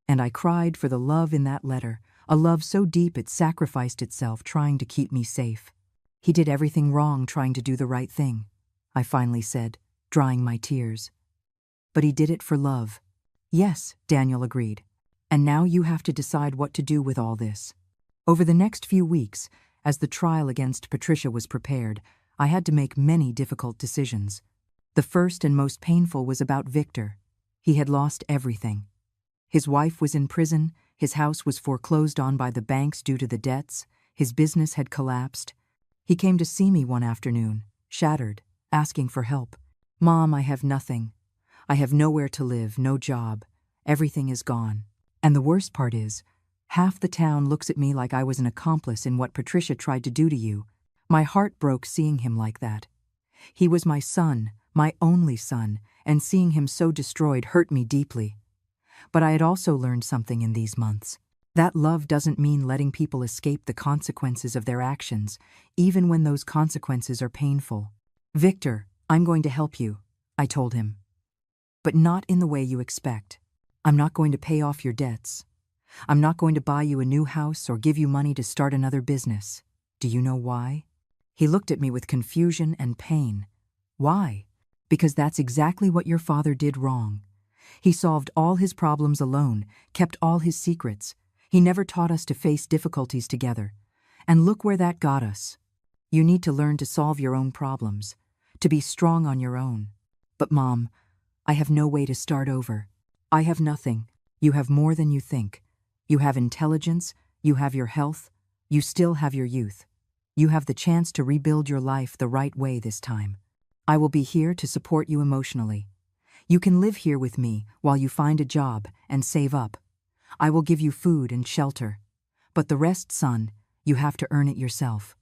And I cried for the love in that letter, a love so deep it sacrificed itself trying to keep me safe. He did everything wrong trying to do the right thing, I finally said, drying my tears. But he did it for love. Yes, Daniel agreed. And now you have to decide what to do with all this. Over the next few weeks, as the trial against Patricia was prepared, I had to make many difficult decisions. The first and most painful was about Victor. He had lost everything. His wife was in prison, his house was foreclosed on by the banks due to the debts, his business had collapsed. He came to see me one afternoon, shattered, asking for help. Mom, I have nothing. I have nowhere to live, no job. Everything is gone. And the worst part is, half the town looks at me like I was an accomplice in what Patricia tried to do to you. My heart broke seeing him like that. He was my son, my only son, and seeing him so destroyed hurt me deeply. But I had also learned something in these months. That love doesn't mean letting people escape the consequences of their actions, even when those consequences are painful. "Victor, I'm going to help you," I told him. "But not in the way you expect. I'm not going to pay off your debts. I'm not going to buy you a new house or give you money to start another business. Do you know why?" He looked at me with confusion and pain. "Why?" "Because that's exactly what your father did wrong. He solved all his problems alone, kept all his secrets. He never taught us to face difficulties together. And look where that got us. You need to learn to solve your own problems, to be strong on your own." "But Mom, I have no way to start over. I have nothing. You have more than you think. You have intelligence, you have your health, you still have your youth. You have the chance to rebuild your life the right way this time. I will be here to support you emotionally. You can live here with me while you find a job and save up. I will give you food and shelter. But the rest, son, you have to earn it yourself."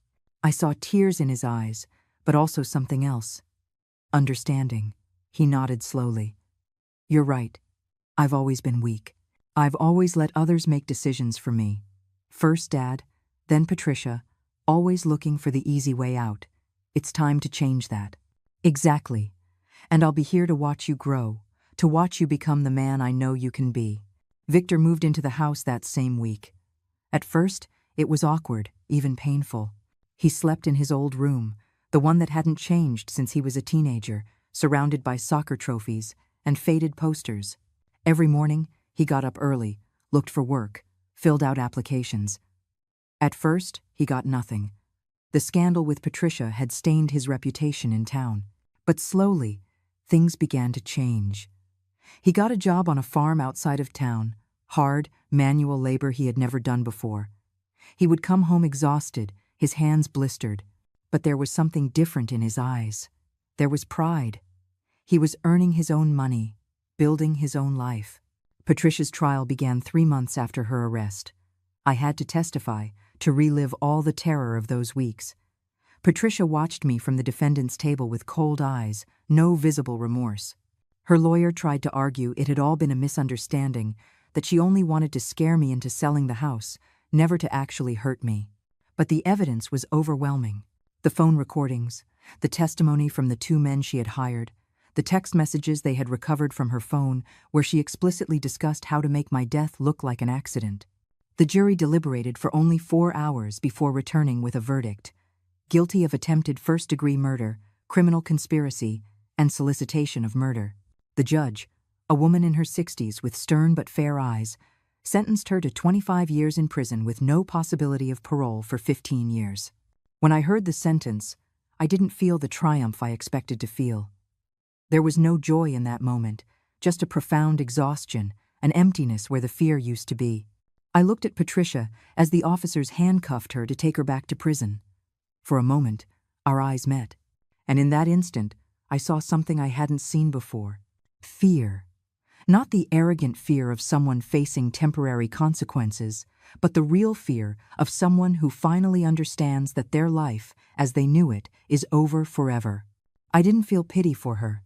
I saw tears in his eyes, but also something else. Understanding. He nodded slowly. "You're right. I've always been weak. I've always let others make decisions for me. First Dad, then Patricia, always looking for the easy way out. It's time to change that." "Exactly. And I'll be here to watch you grow, to watch you become the man I know you can be." Victor moved into the house that same week. At first, it was awkward, even painful. He slept in his old room, the one that hadn't changed since he was a teenager, surrounded by soccer trophies and faded posters. Every morning, he got up early, looked for work, filled out applications. At first, he got nothing. The scandal with Patricia had stained his reputation in town. But slowly, things began to change. He got a job on a farm outside of town, hard, manual labor he had never done before. He would come home exhausted, his hands blistered, but there was something different in his eyes. There was pride. He was earning his own money, building his own life. Patricia's trial began 3 months after her arrest. I had to testify, to relive all the terror of those weeks. Patricia watched me from the defendant's table with cold eyes, no visible remorse. Her lawyer tried to argue it had all been a misunderstanding, that she only wanted to scare me into selling the house, never to actually hurt me. But the evidence was overwhelming. The phone recordings, the testimony from the 2 men she had hired, the text messages they had recovered from her phone where she explicitly discussed how to make my death look like an accident. The jury deliberated for only 4 hours before returning with a verdict: guilty of attempted first-degree murder, criminal conspiracy, and solicitation of murder. The judge, a woman in her 60s with stern but fair eyes, sentenced her to 25 years in prison with no possibility of parole for 15 years. When I heard the sentence, I didn't feel the triumph I expected to feel. There was no joy in that moment, just a profound exhaustion, an emptiness where the fear used to be. I looked at Patricia as the officers handcuffed her to take her back to prison. For a moment, our eyes met, and in that instant, I saw something I hadn't seen before. Fear. Not the arrogant fear of someone facing temporary consequences, but the real fear of someone who finally understands that their life, as they knew it, is over forever. I didn't feel pity for her.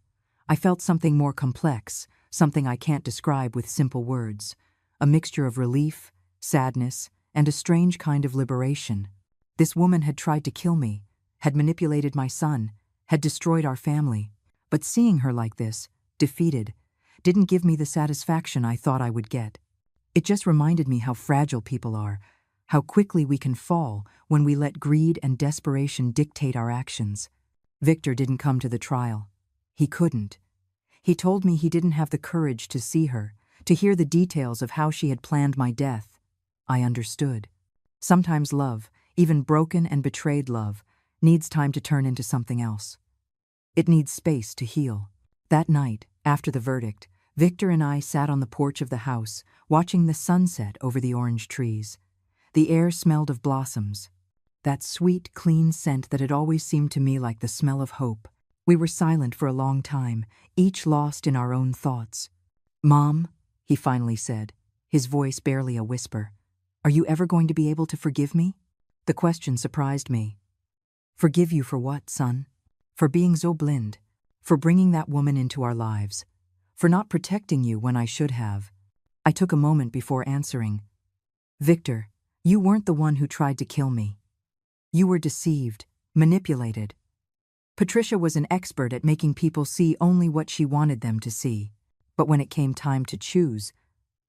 I felt something more complex, something I can't describe with simple words, a mixture of relief, sadness, and a strange kind of liberation. This woman had tried to kill me, had manipulated my son, had destroyed our family, but seeing her like this, defeated, didn't give me the satisfaction I thought I would get. It just reminded me how fragile people are, how quickly we can fall when we let greed and desperation dictate our actions. Victor didn't come to the trial. He couldn't. He told me he didn't have the courage to see her, to hear the details of how she had planned my death. I understood. Sometimes love, even broken and betrayed love, needs time to turn into something else. It needs space to heal. That night, after the verdict, Victor and I sat on the porch of the house, watching the sunset over the orange trees. The air smelled of blossoms, that sweet, clean scent that had always seemed to me like the smell of hope. We were silent for a long time, each lost in our own thoughts. "Mom," he finally said, his voice barely a whisper, "are you ever going to be able to forgive me?" The question surprised me. "Forgive you for what, son?" For being so blind, for bringing that woman into our lives, for not protecting you when I should have. I took a moment before answering. Victor, you weren't the one who tried to kill me. You were deceived, manipulated. Patricia was an expert at making people see only what she wanted them to see. But when it came time to choose,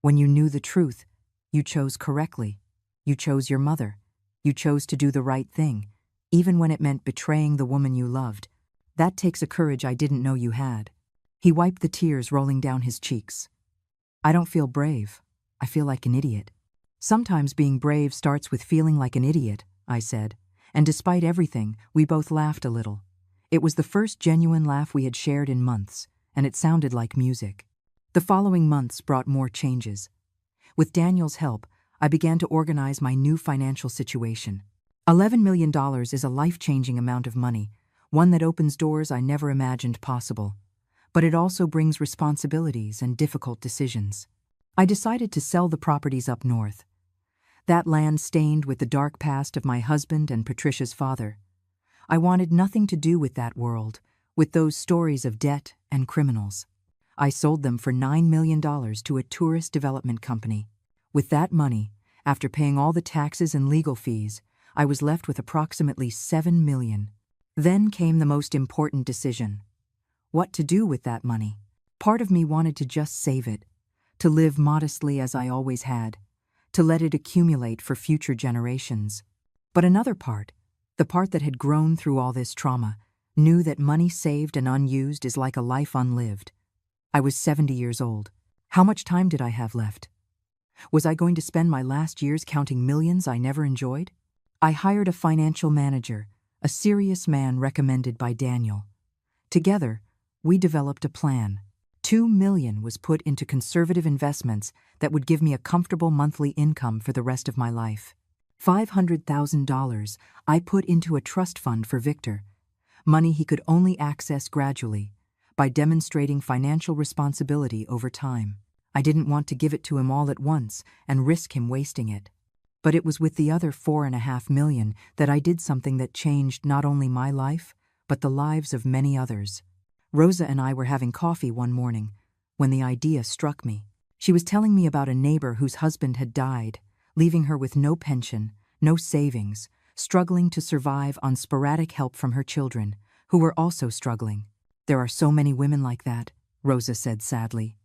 when you knew the truth, you chose correctly. You chose your mother. You chose to do the right thing, even when it meant betraying the woman you loved. That takes a courage I didn't know you had. He wiped the tears rolling down his cheeks. I don't feel brave. I feel like an idiot. Sometimes being brave starts with feeling like an idiot, I said, and despite everything, we both laughed a little. It was the first genuine laugh we had shared in months, and it sounded like music. The following months brought more changes. With Daniel's help, I began to organize my new financial situation. $11 million is a life-changing amount of money, one that opens doors I never imagined possible. But it also brings responsibilities and difficult decisions. I decided to sell the properties up north. That land stained with the dark past of my husband and Patricia's father. I wanted nothing to do with that world, with those stories of debt and criminals. I sold them for $9 million to a tourist development company. With that money, after paying all the taxes and legal fees, I was left with approximately $7 million. Then came the most important decision. What to do with that money? Part of me wanted to just save it, to live modestly as I always had, to let it accumulate for future generations. But another part, the part that had grown through all this trauma, knew that money saved and unused is like a life unlived. I was 70 years old. How much time did I have left? Was I going to spend my last years counting millions I never enjoyed? I hired a financial manager, a serious man recommended by Daniel. Together, we developed a plan. $2 million was put into conservative investments that would give me a comfortable monthly income for the rest of my life. $500,000 I put into a trust fund for Victor, money he could only access gradually, by demonstrating financial responsibility over time. I didn't want to give it to him all at once and risk him wasting it. But it was with the other $4.5 million that I did something that changed not only my life, but the lives of many others. Rosa and I were having coffee one morning when the idea struck me. She was telling me about a neighbor whose husband had died, leaving her with no pension, no savings, struggling to survive on sporadic help from her children, who were also struggling. There are so many women like that, Rosa said sadly.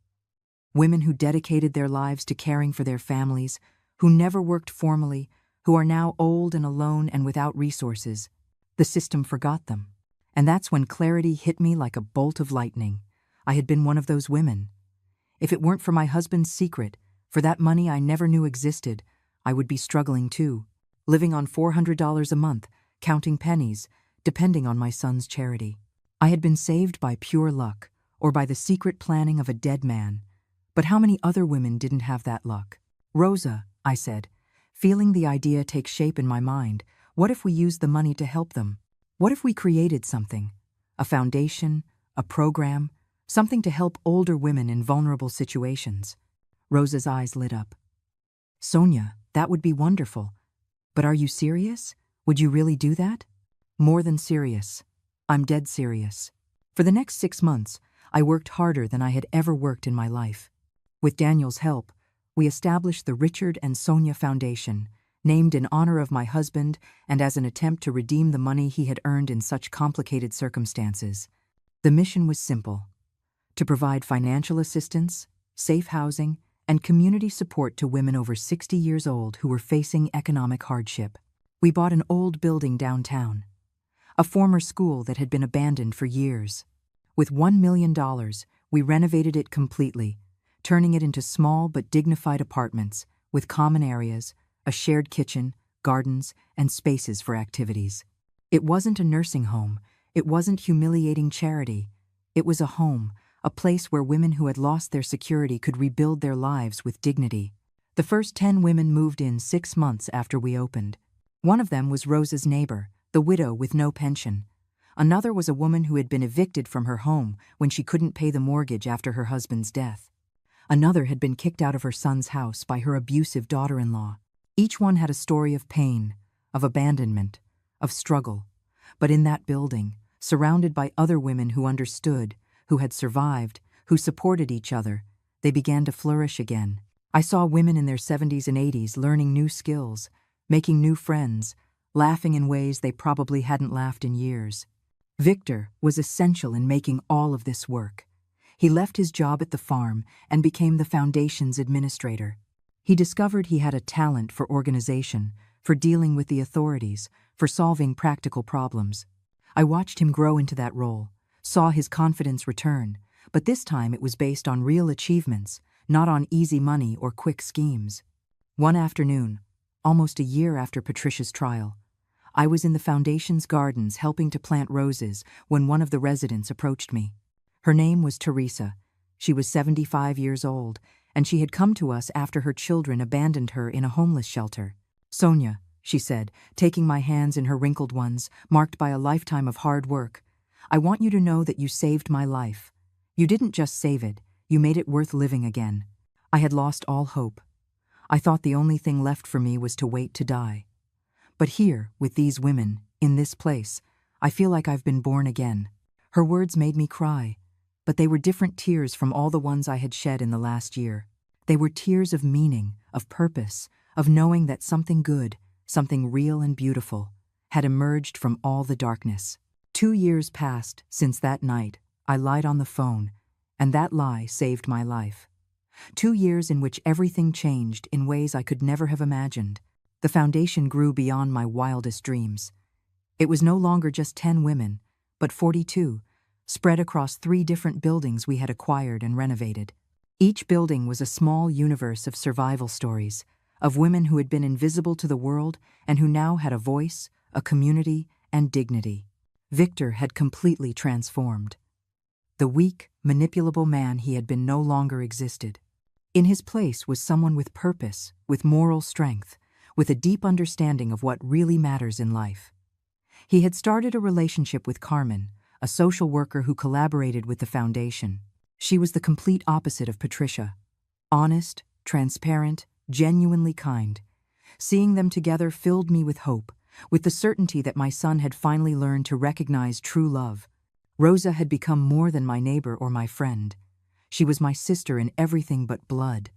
Women who dedicated their lives to caring for their families, who never worked formally, who are now old and alone and without resources. The system forgot them. And that's when clarity hit me like a bolt of lightning. I had been one of those women. If it weren't for my husband's secret, for that money I never knew existed, I would be struggling too, living on $400 a month, counting pennies, depending on my son's charity. I had been saved by pure luck, or by the secret planning of a dead man. But how many other women didn't have that luck? Rosa, I said, feeling the idea take shape in my mind, what if we used the money to help them? What if we created something? A foundation, a program, something to help older women in vulnerable situations. Rosa's eyes lit up. Sonia, that would be wonderful. But are you serious? Would you really do that? More than serious. I'm dead serious. For the next 6 months, I worked harder than I had ever worked in my life. With Daniel's help, we established the Richard and Sonia Foundation, named in honor of my husband and as an attempt to redeem the money he had earned in such complicated circumstances. The mission was simple: to provide financial assistance, safe housing, and community support to women over 60 years old who were facing economic hardship. We bought an old building downtown, a former school that had been abandoned for years. With $1 million, we renovated it completely, turning it into small but dignified apartments with common areas, a shared kitchen, gardens, and spaces for activities. It wasn't a nursing home. It wasn't humiliating charity. It was a home, a place where women who had lost their security could rebuild their lives with dignity. The first 10 women moved in 6 months after we opened. One of them was Rosa's neighbor, the widow with no pension. Another was a woman who had been evicted from her home when she couldn't pay the mortgage after her husband's death. Another had been kicked out of her son's house by her abusive daughter-in-law. Each one had a story of pain, of abandonment, of struggle. But in that building, Surrounded by other women who understood, who had survived, who supported each other, they began to flourish again. I saw women in their 70s and 80s learning new skills, making new friends, laughing in ways they probably hadn't laughed in years. Victor was essential in making all of this work. He left his job at the farm and became the foundation's administrator. He discovered he had a talent for organization, for dealing with the authorities, for solving practical problems. I watched him grow into that role, saw his confidence return, but this time it was based on real achievements, not on easy money or quick schemes. One afternoon, almost a year after Patricia's trial, I was in the foundation's gardens helping to plant roses when one of the residents approached me. Her name was Teresa. She was 75 years old, and she had come to us after her children abandoned her in a homeless shelter. "Sonia," she said, taking my hands in her wrinkled ones, marked by a lifetime of hard work, "I want you to know that you saved my life. You didn't just save it, you made it worth living again. I had lost all hope. I thought the only thing left for me was to wait to die. But here, with these women, in this place, I feel like I've been born again." Her words made me cry, but they were different tears from all the ones I had shed in the last year. They were tears of meaning, of purpose, of knowing that something good, something real and beautiful, had emerged from all the darkness. 2 years passed since that night I lied on the phone, and that lie saved my life. 2 years in which everything changed in ways I could never have imagined. The foundation grew beyond my wildest dreams. It was no longer just 10 women, but 42, spread across 3 different buildings we had acquired and renovated. Each building was a small universe of survival stories, of women who had been invisible to the world and who now had a voice, a community, and dignity. Victor had completely transformed. The weak, manipulable man he had been no longer existed. In his place was someone with purpose, with moral strength, with a deep understanding of what really matters in life. He had started a relationship with Carmen, a social worker who collaborated with the foundation. She was the complete opposite of Patricia. Honest, transparent, genuinely kind. Seeing them together filled me with hope, with the certainty that my son had finally learned to recognize true love. Rosa had become more than my neighbor or my friend. She was my sister in everything but blood.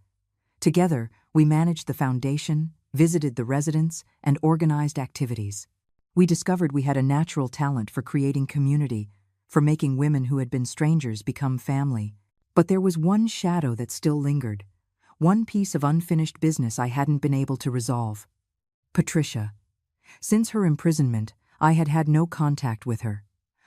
Together, we managed the foundation, visited the residents, and organized activities. We discovered we had a natural talent for creating community, for making women who had been strangers become family. But there was one shadow that still lingered, one piece of unfinished business I hadn't been able to resolve. Patricia. Since her imprisonment, I had had no contact with her.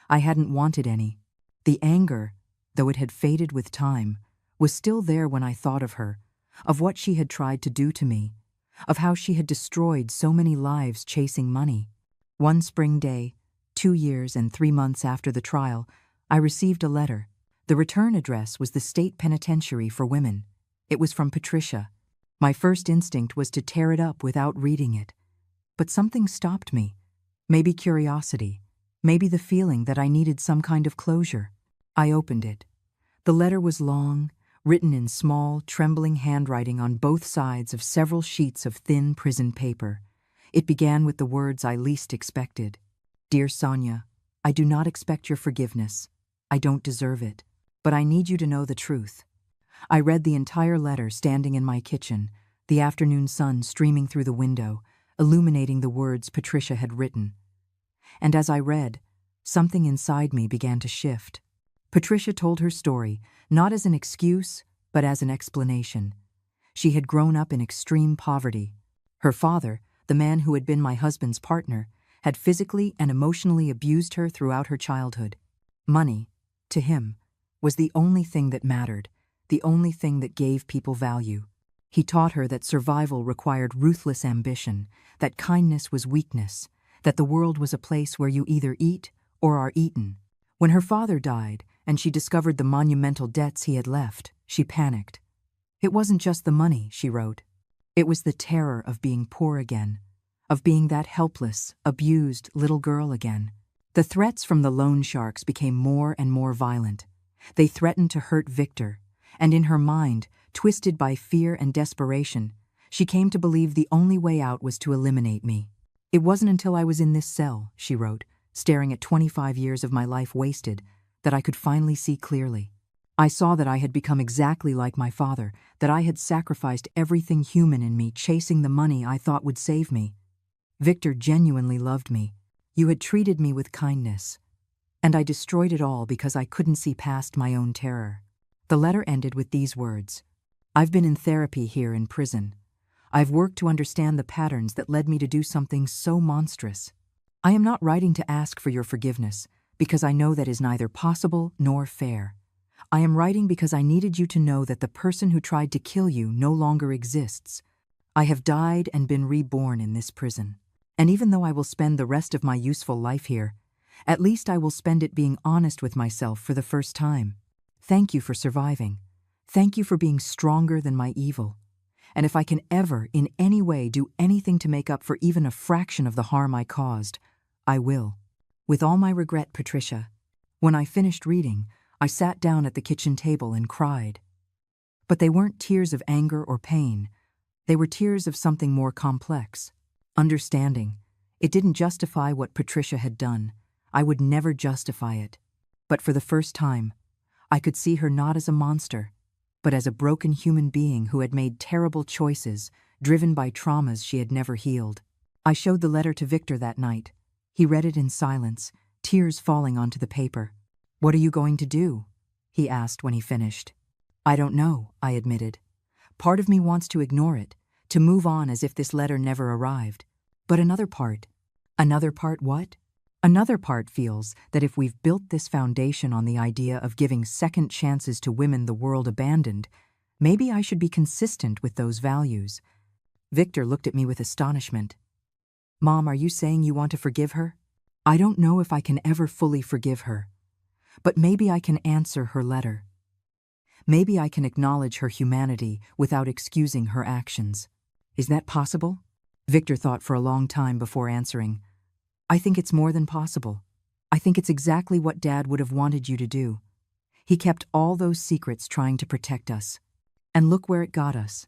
I hadn't wanted any. The anger, though it had faded with time, was still there when I thought of her, of what she had tried to do to me, of how she had destroyed so many lives chasing money. One spring day, 2 years and 3 months after the trial, I received a letter. The return address was the state penitentiary for women. It was from Patricia. My first instinct was to tear it up without reading it. But something stopped me. Maybe curiosity. Maybe the feeling that I needed some kind of closure. I opened it. The letter was long, written in small, trembling handwriting on both sides of several sheets of thin prison paper. It began with the words I least expected. "Dear Sonia, I do not expect your forgiveness. I don't deserve it. But I need you to know the truth." I read the entire letter standing in my kitchen, the afternoon sun streaming through the window, illuminating the words Patricia had written. And as I read, something inside me began to shift. Patricia told her story, not as an excuse, but as an explanation. She had grown up in extreme poverty. Her father, the man who had been my husband's partner, had physically and emotionally abused her throughout her childhood. Money, to him, was the only thing that mattered, the only thing that gave people value. He taught her that survival required ruthless ambition, that kindness was weakness, that the world was a place where you either eat or are eaten. When her father died and she discovered the monumental debts he had left, she panicked. It wasn't just the money, she wrote. It was the terror of being poor again, of being that helpless, abused little girl again. The threats from the loan sharks became more and more violent. They threatened to hurt Victor, and in her mind, twisted by fear and desperation, she came to believe the only way out was to eliminate me. "It wasn't until I was in this cell," she wrote, staring at 25 years of my life wasted, that I could finally see clearly. I saw that I had become exactly like my father, that I had sacrificed everything human in me chasing the money I thought would save me. Victor genuinely loved me. You had treated me with kindness. And I destroyed it all because I couldn't see past my own terror. The letter ended with these words: I've been in therapy here in prison. I've worked to understand the patterns that led me to do something so monstrous. I am not writing to ask for your forgiveness, because I know that is neither possible nor fair. I am writing because I needed you to know that the person who tried to kill you no longer exists. I have died and been reborn in this prison. And even though I will spend the rest of my useful life here, at least I will spend it being honest with myself for the first time. Thank you for surviving. Thank you for being stronger than my evil. And if I can ever, in any way, do anything to make up for even a fraction of the harm I caused, I will. With all my regret, Patricia. When I finished reading, I sat down at the kitchen table and cried. But they weren't tears of anger or pain. They were tears of something more complex. Understanding. It didn't justify what Patricia had done. I would never justify it. But for the first time, I could see her not as a monster, but as a broken human being who had made terrible choices, driven by traumas she had never healed. I showed the letter to Victor that night. He read it in silence, tears falling onto the paper. "What are you going to do?" he asked when he finished. "I don't know," I admitted. Part of me wants to ignore it, to move on as if this letter never arrived. But another part what? Another part feels that if we've built this foundation on the idea of giving second chances to women the world abandoned, maybe I should be consistent with those values. Victor looked at me with astonishment. "Mom, are you saying you want to forgive her?" "I don't know if I can ever fully forgive her. But maybe I can answer her letter. Maybe I can acknowledge her humanity without excusing her actions." "Is that possible?" Victor thought for a long time before answering. "I think it's more than possible. I think it's exactly what Dad would have wanted you to do. He kept all those secrets trying to protect us. And look where it got us.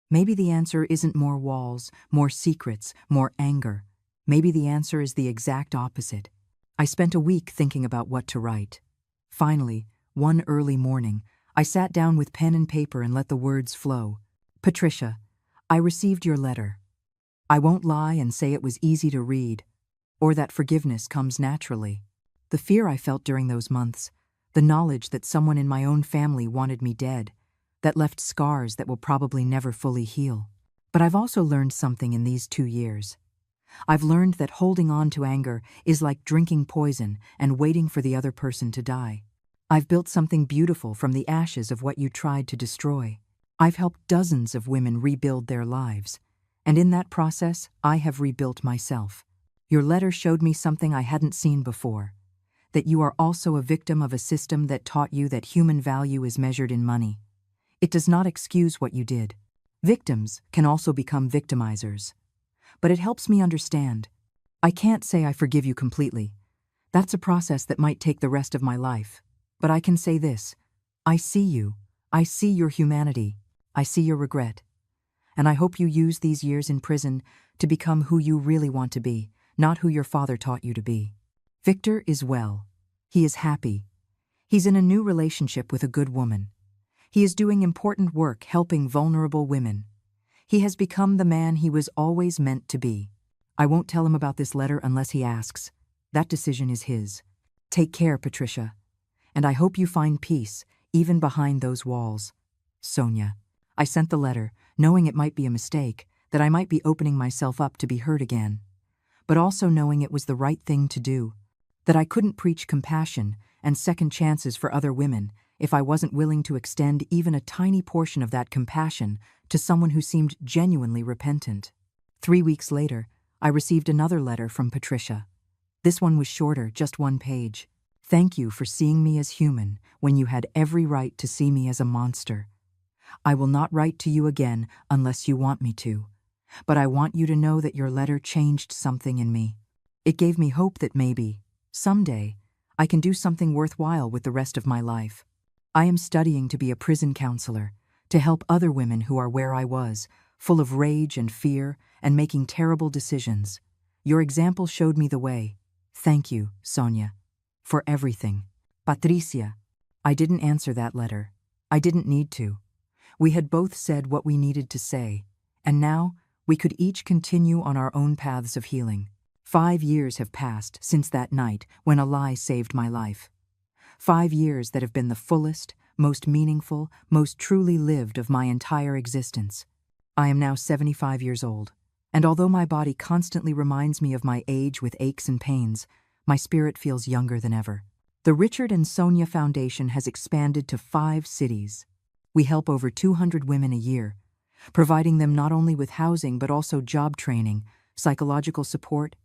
Maybe the answer isn't more walls, more secrets, more anger. Maybe the answer is the exact opposite." I spent a week thinking about what to write. Finally, one early morning, I sat down with pen and paper and let the words flow. "Patricia, I received your letter. I won't lie and say it was easy to read, or that forgiveness comes naturally. The fear I felt during those months, the knowledge that someone in my own family wanted me dead, that left scars that will probably never fully heal. But I've also learned something in these 2 years. I've learned that holding on to anger is like drinking poison and waiting for the other person to die. I've built something beautiful from the ashes of what you tried to destroy. I've helped dozens of women rebuild their lives, and in that process, I have rebuilt myself. Your letter showed me something I hadn't seen before, that you are also a victim of a system that taught you that human value is measured in money. It does not excuse what you did. Victims can also become victimizers. But it helps me understand. I can't say I forgive you completely. That's a process that might take the rest of my life. But I can say this: I see you. I see your humanity. I see your regret. And I hope you use these years in prison to become who you really want to be, not who your father taught you to be. Victor is well. He is happy. He's in a new relationship with a good woman. He is doing important work helping vulnerable women. He has become the man he was always meant to be. I won't tell him about this letter unless he asks. That decision is his. Take care, Patricia. And I hope you find peace, even behind those walls. Sonia. I sent the letter, knowing it might be a mistake, that I might be opening myself up to be hurt again. But also knowing it was the right thing to do, that I couldn't preach compassion and second chances for other women if I wasn't willing to extend even a tiny portion of that compassion to someone who seemed genuinely repentant. 3 weeks later, I received another letter from Patricia. This one was shorter, just 1 page. "Thank you for seeing me as human when you had every right to see me as a monster. I will not write to you again unless you want me to, but I want you to know that your letter changed something in me. It gave me hope that maybe, someday, I can do something worthwhile with the rest of my life. I am studying to be a prison counselor, to help other women who are where I was, full of rage and fear and making terrible decisions. Your example showed me the way. Thank you, Sonia, for everything. Patricia. I didn't answer that letter. I didn't need to. We had both said what we needed to say, and now we could each continue on our own paths of healing. 5 years have passed since that night when a lie saved my life. 5 years that have been the fullest, most meaningful, most truly lived of my entire existence. I am now 75 years old, and although my body constantly reminds me of my age with aches and pains, my spirit feels younger than ever. The Richard and Sonia Foundation has expanded to 5 cities. We help over 200 women a year, providing them not only with housing but also job training, psychological support,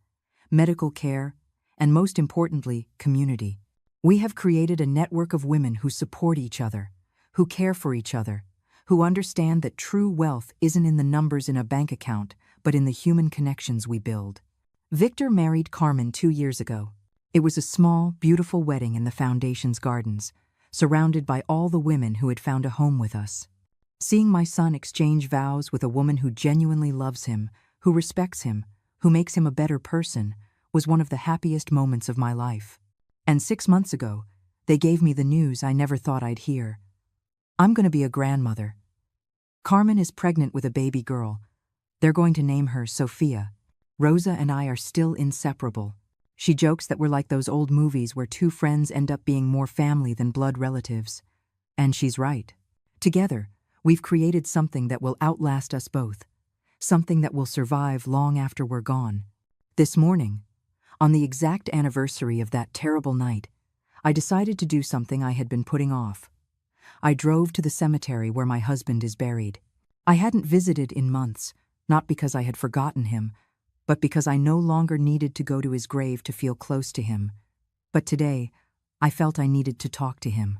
medical care, and most importantly, community. We have created a network of women who support each other, who care for each other, who understand that true wealth isn't in the numbers in a bank account, but in the human connections we build. Victor married Carmen 2 years ago. It was a small, beautiful wedding in the Foundation's gardens, surrounded by all the women who had found a home with us. Seeing my son exchange vows with a woman who genuinely loves him, who respects him, who makes him a better person, was one of the happiest moments of my life. And 6 months ago, they gave me the news I never thought I'd hear. I'm going to be a grandmother. Carmen is pregnant with a baby girl. They're going to name her Sophia. Rosa and I are still inseparable. She jokes that we're like those old movies where 2 friends end up being more family than blood relatives. And she's right. Together, we've created something that will outlast us both. Something that will survive long after we're gone. This morning, on the exact anniversary of that terrible night, I decided to do something I had been putting off. I drove to the cemetery where my husband is buried. I hadn't visited in months, not because I had forgotten him, but because I no longer needed to go to his grave to feel close to him. But today, I felt I needed to talk to him.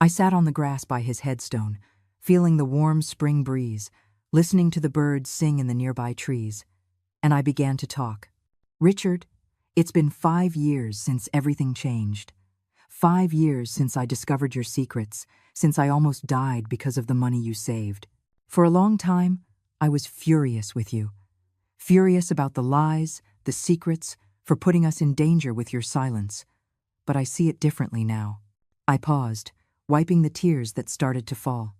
I sat on the grass by his headstone, feeling the warm spring breeze, listening to the birds sing in the nearby trees. And I began to talk. Richard, it's been 5 years since everything changed. 5 years since I discovered your secrets, since I almost died because of the money you saved. For a long time, I was furious with you. Furious about the lies, the secrets, for putting us in danger with your silence. But I see it differently now. I paused, wiping the tears that started to fall.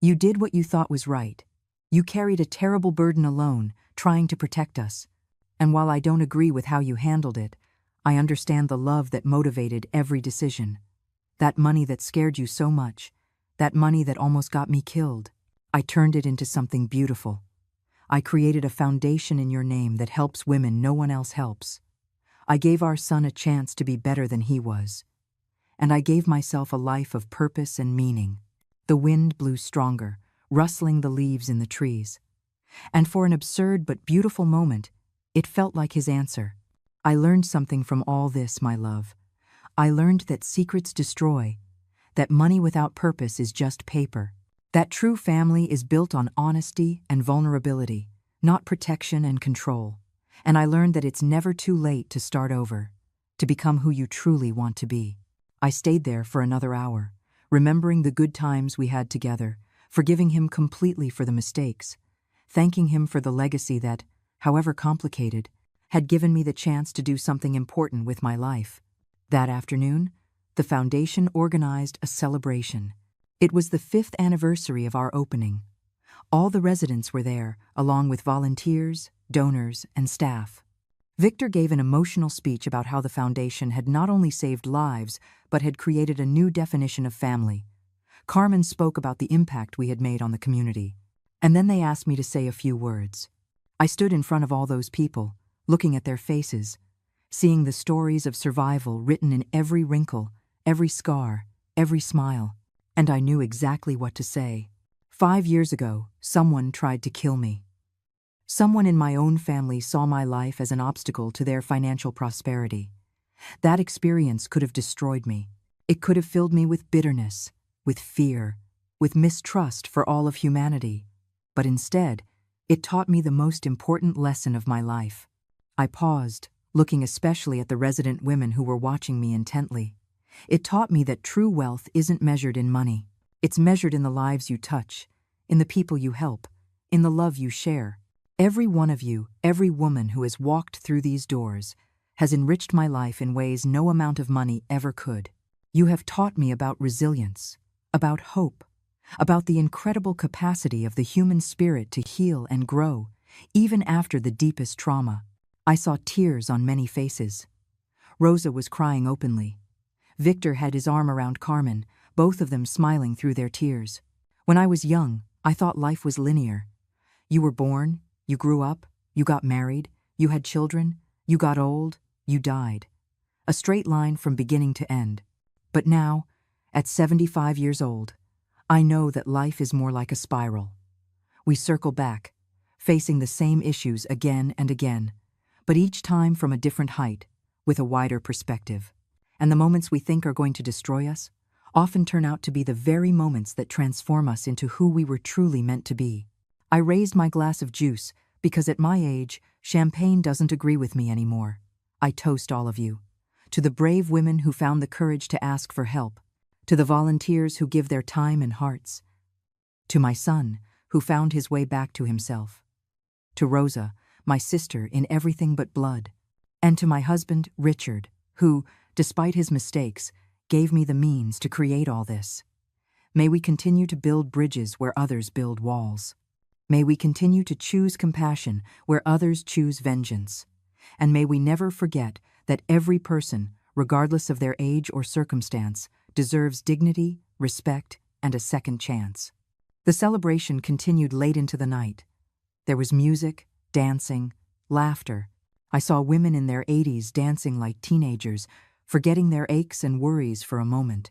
You did what you thought was right. You carried a terrible burden alone, trying to protect us. And while I don't agree with how you handled it, I understand the love that motivated every decision. That money that scared you so much, that money that almost got me killed, I turned it into something beautiful. I created a foundation in your name that helps women no one else helps. I gave our son a chance to be better than he was. And I gave myself a life of purpose and meaning. The wind blew stronger, rustling the leaves in the trees. And for an absurd but beautiful moment, it felt like his answer. I learned something from all this, my love. I learned that secrets destroy, that money without purpose is just paper, that true family is built on honesty and vulnerability, not protection and control. And I learned that it's never too late to start over, to become who you truly want to be. I stayed there for another hour, remembering the good times we had together, forgiving him completely for the mistakes, thanking him for the legacy that, however complicated, had given me the chance to do something important with my life. That afternoon, the foundation organized a celebration. It was the 5th anniversary of our opening. All the residents were there, along with volunteers, donors, and staff. Victor gave an emotional speech about how the foundation had not only saved lives, but had created a new definition of family. Carmen spoke about the impact we had made on the community. And then they asked me to say a few words. I stood in front of all those people, looking at their faces, seeing the stories of survival written in every wrinkle, every scar, every smile. And I knew exactly what to say. 5 years ago, someone tried to kill me. Someone in my own family saw my life as an obstacle to their financial prosperity. That experience could have destroyed me. It could have filled me with bitterness, with fear, with mistrust for all of humanity. But instead, it taught me the most important lesson of my life. I paused, looking especially at the resident women who were watching me intently. It taught me that true wealth isn't measured in money. It's measured in the lives you touch, in the people you help, in the love you share. Every one of you, every woman who has walked through these doors, has enriched my life in ways no amount of money ever could. You have taught me about resilience, about hope, about the incredible capacity of the human spirit to heal and grow, even after the deepest trauma. I saw tears on many faces. Rosa was crying openly. Victor had his arm around Carmen, both of them smiling through their tears. When I was young, I thought life was linear. You were born, you grew up, you got married, you had children, you got old, you died. A straight line from beginning to end. But now, at 75 years old, I know that life is more like a spiral. We circle back, facing the same issues again and again, but each time from a different height, with a wider perspective. And the moments we think are going to destroy us often turn out to be the very moments that transform us into who we were truly meant to be. I raised my glass of juice because at my age, champagne doesn't agree with me anymore. I toast all of you. To the brave women who found the courage to ask for help. To the volunteers who give their time and hearts. To my son, who found his way back to himself. To Rosa, my sister in everything but blood. And to my husband, Richard, who, despite his mistakes, gave me the means to create all this. May we continue to build bridges where others build walls. May we continue to choose compassion where others choose vengeance. And may we never forget that every person, regardless of their age or circumstance, deserves dignity, respect, and a second chance. The celebration continued late into the night. There was music, dancing, laughter. I saw women in their 80s dancing like teenagers, forgetting their aches and worries for a moment.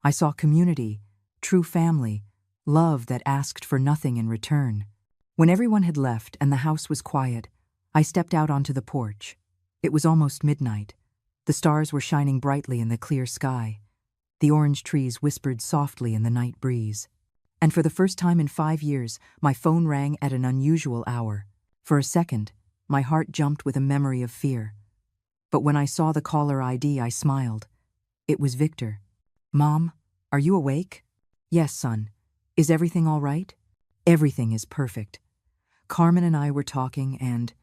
I saw community, true family, love that asked for nothing in return. When everyone had left and the house was quiet, I stepped out onto the porch. It was almost midnight. The stars were shining brightly in the clear sky. The orange trees whispered softly in the night breeze. And for the first time in 5 years, my phone rang at an unusual hour. For a second, my heart jumped with a memory of fear. But when I saw the caller ID, I smiled. It was Victor. "Mom, are you awake?" "Yes, son. Is everything all right?" "Everything is perfect. Carmen and I were talking and,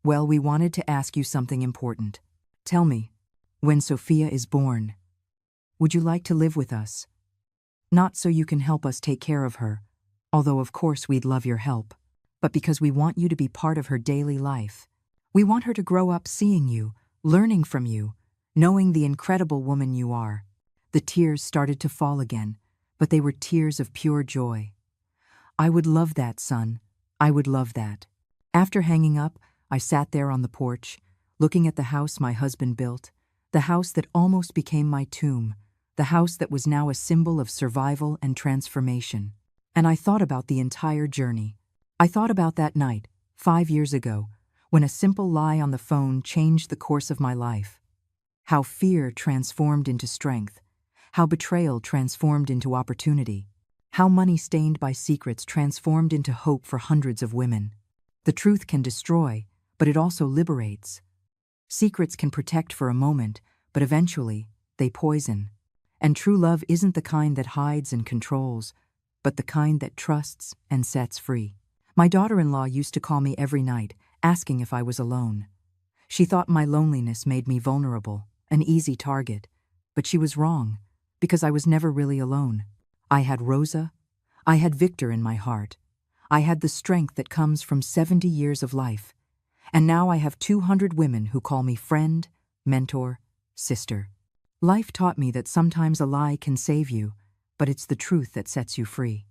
well, we wanted to ask you something important. Tell me, when Sophia is born, would you like to live with us? Not so you can help us take care of her, although of course we'd love your help, but because we want you to be part of her daily life. We want her to grow up seeing you, learning from you, knowing the incredible woman you are." The tears started to fall again, but they were tears of pure joy. "I would love that, son. I would love that." After hanging up, I sat there on the porch, looking at the house my husband built, the house that almost became my tomb, the house that was now a symbol of survival and transformation. And I thought about the entire journey. I thought about that night, 5 years ago, when a simple lie on the phone changed the course of my life. How fear transformed into strength, how betrayal transformed into opportunity, how money stained by secrets transformed into hope for hundreds of women. The truth can destroy, but it also liberates. Secrets can protect for a moment, but eventually, they poison. And true love isn't the kind that hides and controls, but the kind that trusts and sets free. My daughter-in-law used to call me every night, asking if I was alone. She thought my loneliness made me vulnerable, an easy target, but she was wrong, because I was never really alone. I had Rosa, I had Victor in my heart. I had the strength that comes from 70 years of life. And now I have 200 women who call me friend, mentor, sister. Life taught me that sometimes a lie can save you, but it's the truth that sets you free.